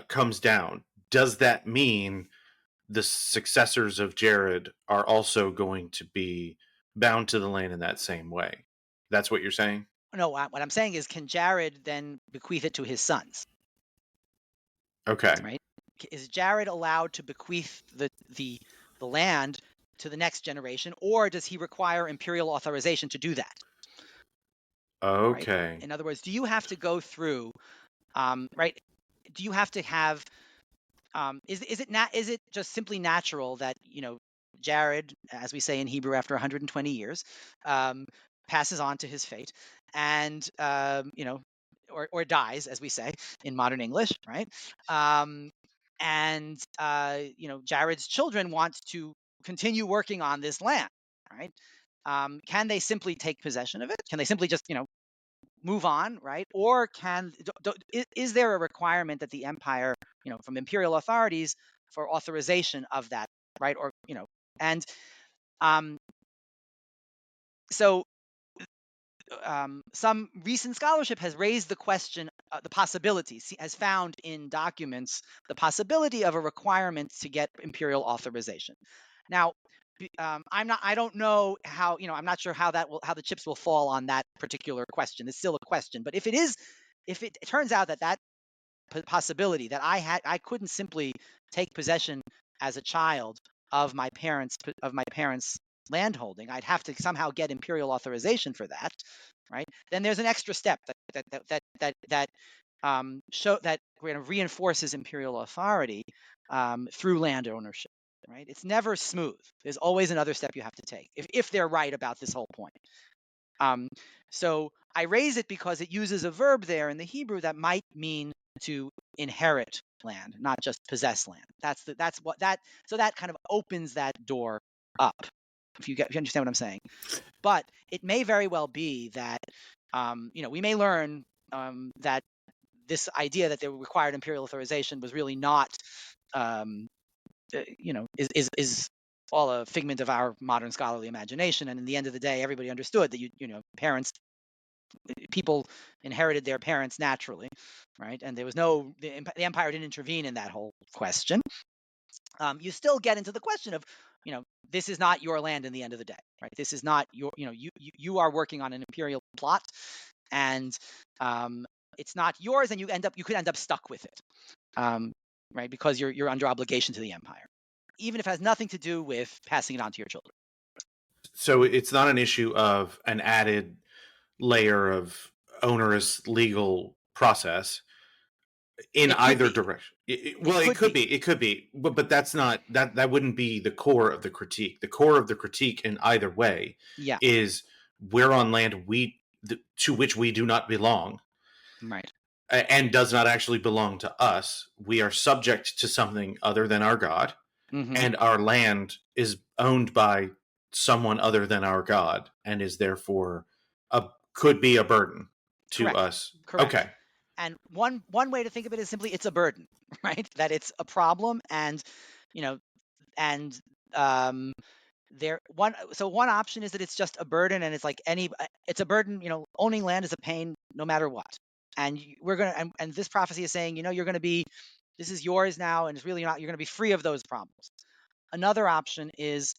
comes down, does that mean the successors of Jared are also going to be bound to the land in that same way? That's what you're saying? No, what I'm saying is, can Jared then bequeath it to his sons? Okay. Right? Is Jared allowed to bequeath the land to the next generation, or does he require imperial authorization to do that? Right? Okay. In other words, do you have to go through, right? Do you have to have, is it just simply natural that, Jared, as we say in Hebrew, after 120 years, um, passes on to his fate, and or dies, as we say in modern English, right? Um, and Jared's children want to continue working on this land, right? Can they simply take possession of it? Can they simply just move on, right? Or is there a requirement that the empire, from imperial authorities for authorization of that, right? Or and um, so some recent scholarship has raised the question, the possibility, has found in documents the possibility of a requirement to get imperial authorization. Now, I don't know how, I'm not sure how how the chips will fall on that particular question. It's still a question, but if it turns out that possibility, that I couldn't simply take possession as a child of my parents' landholding, I'd have to somehow get imperial authorization for that, right? Then there's an extra step that reinforces imperial authority through land ownership, right? It's never smooth. There's always another step you have to take if they're right about this whole point. So I raise it because it uses a verb there in the Hebrew that might mean to inherit land, not just possess land. So that kind of opens that door up. If you understand what I'm saying. But it may very well be that we may learn that this idea that they required imperial authorization was really not is all a figment of our modern scholarly imagination. And in the end of the day, everybody understood that people inherited their parents naturally, right? And there was the empire didn't intervene in that whole question. You still get into the question of, this is not your land in the end of the day, right? This is not your, you are working on an imperial plot, and it's not yours, and you could end up stuck with it, right? Because you're under obligation to the empire, even if it has nothing to do with passing it on to your children. So it's not an issue of an added layer of onerous legal process in It could either be. direction. It It could could be. be. It could be. But that's not that wouldn't be the core of the critique. The core of the critique in either way Yeah. is we're on land to which we do not belong. Right. And does not actually belong to us. We are subject to something other than our God, Mm-hmm. and our land is owned by someone other than our God, and is therefore could be a burden to Correct. us. Correct. Okay. And one way to think of it is simply it's a burden, right? That it's a problem, and you know, and one option is that it's just a burden, and it's like it's a burden. Owning land is a pain no matter what. And and this prophecy is saying, this is yours now, and it's really not. You're gonna be free of those problems. Another option is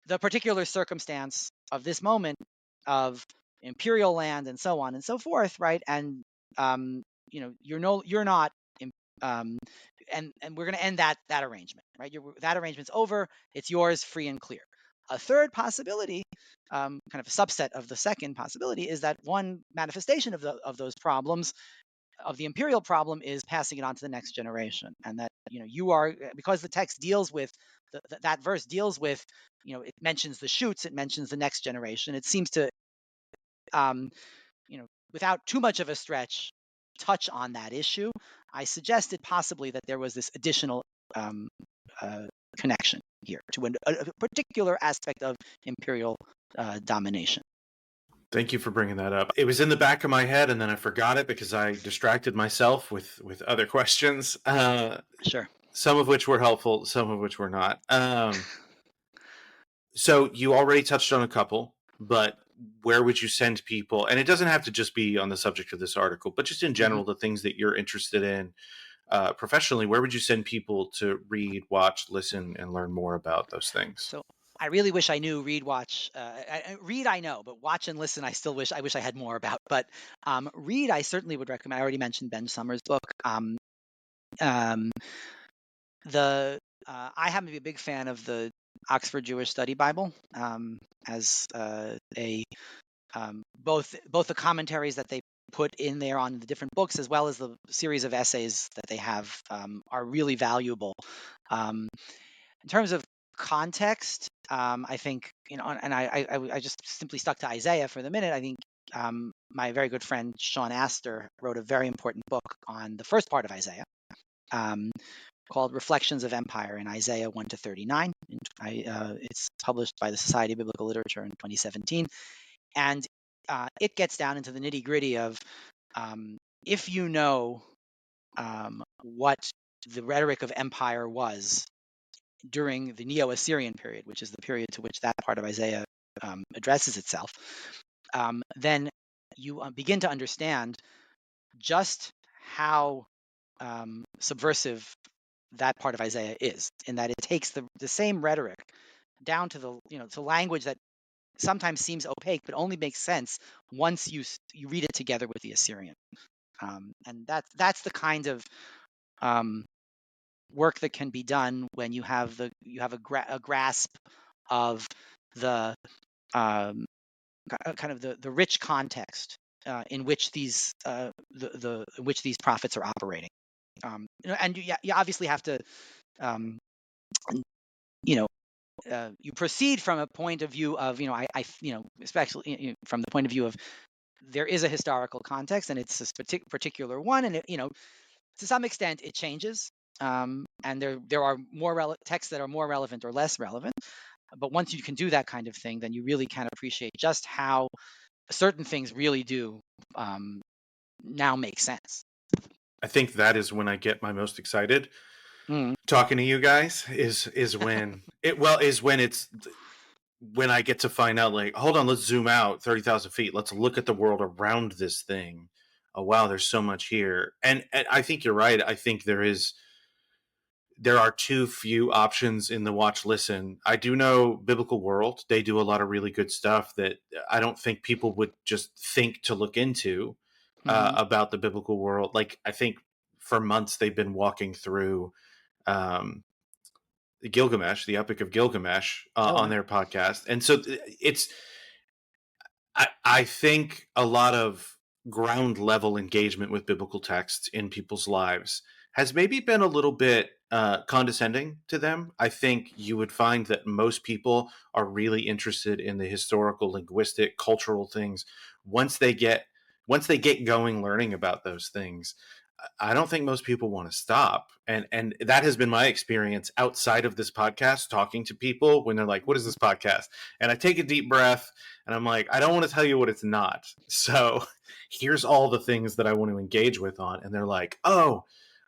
the particular circumstance of this moment of imperial land and so on and so forth, right? And you're not, um, and we're going to end that arrangement, right? That arrangement's over. It's yours, free and clear. A third possibility, kind of a subset of the second possibility, is that one manifestation of those problems, of the imperial problem, is passing it on to the next generation, and that you are, because the text deals with that verse deals with, it mentions the shoots, it mentions the next generation. It seems to, um, without too much of a stretch, touch on that issue. I suggested possibly that there was this additional um, connection here to a particular aspect of imperial domination. Thank you for bringing that up. It was in the back of my head, and then I forgot it because I distracted myself with other questions. Sure. Some of which were helpful, some of which were not. So you already touched on a couple, but where would you send people? And it doesn't have to just be on the subject of this article, but just in general, the things that you're interested in professionally, where would you send people to read, watch, listen, and learn more about those things? So I really wish I knew read, watch. Read, I know, but watch and listen, I wish I had more about. But read, I certainly would recommend. I already mentioned Ben Summers' book. Um, I happen to be a big fan of the Oxford Jewish Study Bible, as both the commentaries that they put in there on the different books, as well as the series of essays that they have, are really valuable. In terms of context, I think, and I just simply stuck to Isaiah for the minute. I think my very good friend Sean Astor wrote a very important book on the first part of Isaiah, called Reflections of Empire in Isaiah 1 to 39. It's published by the Society of Biblical Literature in 2017. And it gets down into the nitty gritty of if you know what the rhetoric of empire was during the Neo-Assyrian period, which is the period to which that part of Isaiah addresses itself, then you begin to understand just how subversive that part of Isaiah is, in that it takes the same rhetoric down to to language that sometimes seems opaque, but only makes sense once you read it together with the Assyrian. And that's the kind of work that can be done when you have a grasp of the kind of the rich context in which these prophets are operating. And you obviously have to, you proceed from a point of view of, especially from the point of view of there is a historical context and it's a particular one, and to some extent it changes, and there are more texts that are more relevant or less relevant. But once you can do that kind of thing, then you really can appreciate just how certain things really do now make sense. I think that is when I get my most excited. Mm. Talking to you guys is when when I get to find out, like, hold on, let's zoom out 30,000 feet. Let's look at the world around this thing. Oh, wow, there's so much here. And I think you're right. I think there are too few options in the watch listen. I do know Biblical World. They do a lot of really good stuff that I don't think people would just think to look into about the biblical world. Like, I think for months they've been walking through Gilgamesh, the Epic of Gilgamesh, on their podcast. And so I think a lot of ground level engagement with biblical texts in people's lives has maybe been a little bit condescending to them. I think you would find that most people are really interested in the historical, linguistic, cultural things. Once they get going learning about those things, I don't think most people want to stop. And that has been my experience outside of this podcast, talking to people when they're like, what is this podcast? And I take a deep breath and I'm like, I don't want to tell you what it's not. So here's all the things that I want to engage with on. And they're like, oh,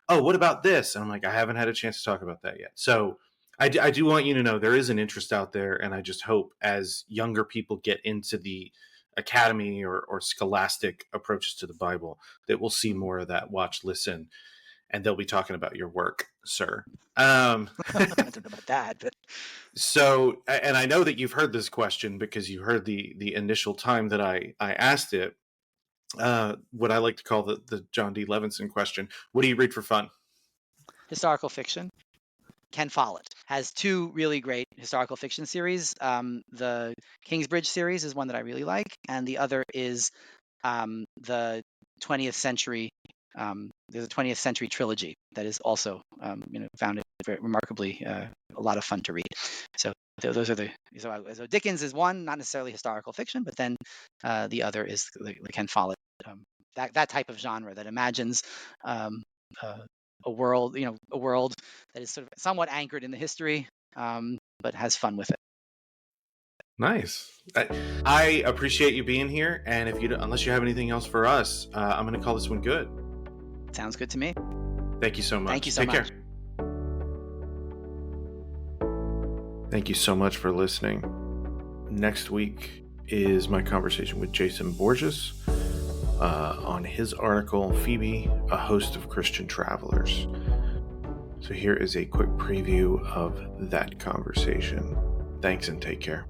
what about this? And I'm like, I haven't had a chance to talk about that yet. So I do want you to know there is an interest out there. And I just hope as younger people get into the academy or scholastic approaches to the Bible, that we'll see more of that watch, listen, and they'll be talking about your work, sir. I don't know about that, but so, and I know that you've heard this question because you heard the initial time that I asked it, what I like to call the John D. Levinson question. What do you read for fun? Historical fiction. Ken Follett has two really great historical fiction series. The Kingsbridge series is one that I really like, and the other is the 20th century. There's a 20th century trilogy that is also, found it very remarkably a lot of fun to read. So those are so Dickens is one, not necessarily historical fiction, but then the other is the Ken Follett, that type of genre that imagines a world that is sort of somewhat anchored in the history, but has fun with it. Nice. I appreciate you being here, and unless you have anything else for us, I'm going to call this one good. Sounds good to me. Thank you so much. Thank you so much. Take care. Thank you so much for listening. Next week is my conversation with Jason Borges on his article, Phoebe, A Host of Christian Travelers. So here is a quick preview of that conversation. Thanks and take care.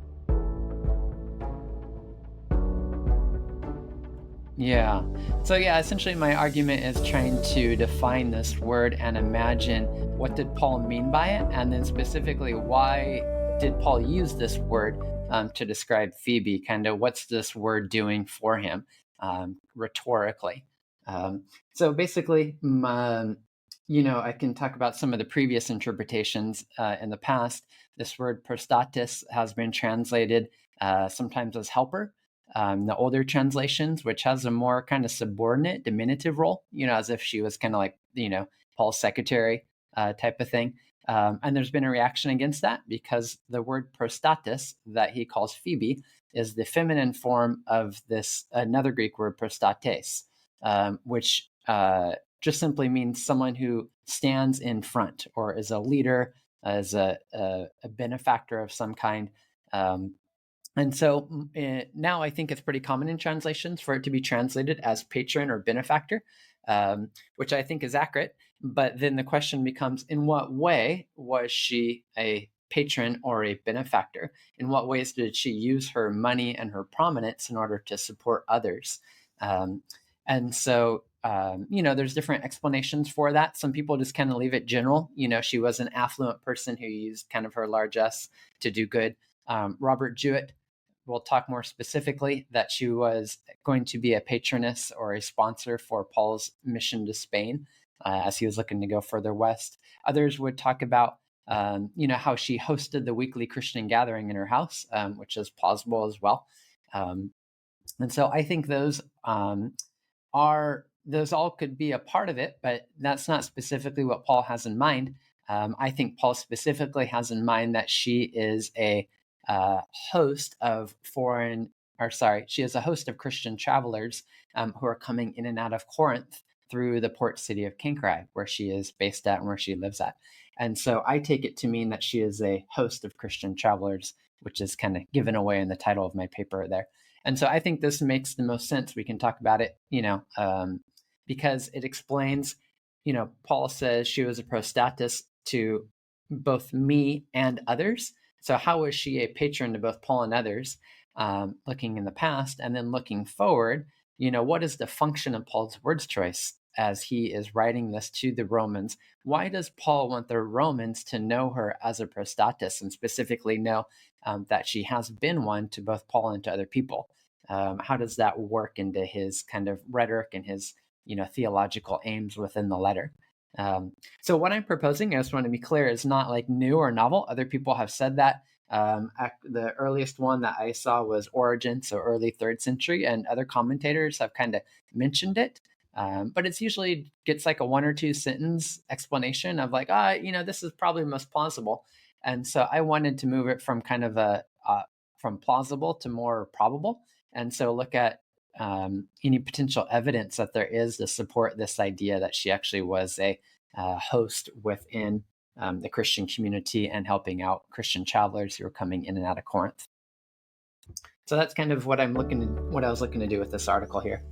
Yeah. So essentially my argument is trying to define this word and imagine what did Paul mean by it, and then specifically why did Paul use this word to describe Phoebe? Kind of what's this word doing for him rhetorically? So basically, I can talk about some of the previous interpretations in the past. This word prostatis has been translated sometimes as helper. The older translations, which has a more kind of subordinate, diminutive role, as if she was kind of like, Paul's secretary type of thing. And there's been a reaction against that because the word prostatis that he calls Phoebe is the feminine form of this another Greek word prostates, which just simply means someone who stands in front or is a leader, as a benefactor of some kind. And so now I think it's pretty common in translations for it to be translated as patron or benefactor, which I think is accurate. But then the question becomes, in what way was she a patron or a benefactor? In what ways did she use her money and her prominence in order to support others? And so, there's different explanations for that. Some people just kind of leave it general. She was an affluent person who used kind of her largesse to do good. Robert Jewett will talk more specifically that she was going to be a patroness or a sponsor for Paul's mission to Spain as he was looking to go further west. Others would talk about, how she hosted the weekly Christian gathering in her house, which is plausible as well. And so I think those all could be a part of it, but that's not specifically what Paul has in mind. I think Paul specifically has in mind that she is a host of she is a host of Christian travelers who are coming in and out of Corinth through the port city of Cenchreae, where she is based at and where she lives at. And so I take it to mean that she is a host of Christian travelers, which is kind of given away in the title of my paper there. And so I think this makes the most sense. We can talk about it, because it explains, Paul says she was a prostatis to both me and others. So how was she a patron to both Paul and others, looking in the past, and then looking forward, what is the function of Paul's words choice as he is writing this to the Romans? Why does Paul want the Romans to know her as a prostatis and specifically know that she has been one to both Paul and to other people? How does that work into his kind of rhetoric and his, theological aims within the letter? So what I'm proposing, I just want to be clear, is not like new or novel. Other people have said that. The earliest one that I saw was Origen, so early 3rd century, and other commentators have kind of mentioned it. But it's usually gets like a 1 or 2 sentence explanation of like, this is probably most plausible. And so I wanted to move it from kind of from plausible to more probable. And so look at any potential evidence that there is to support this idea that she actually was a host within the Christian community and helping out Christian travelers who were coming in and out of Corinth. So that's kind of what I was looking to do with this article here.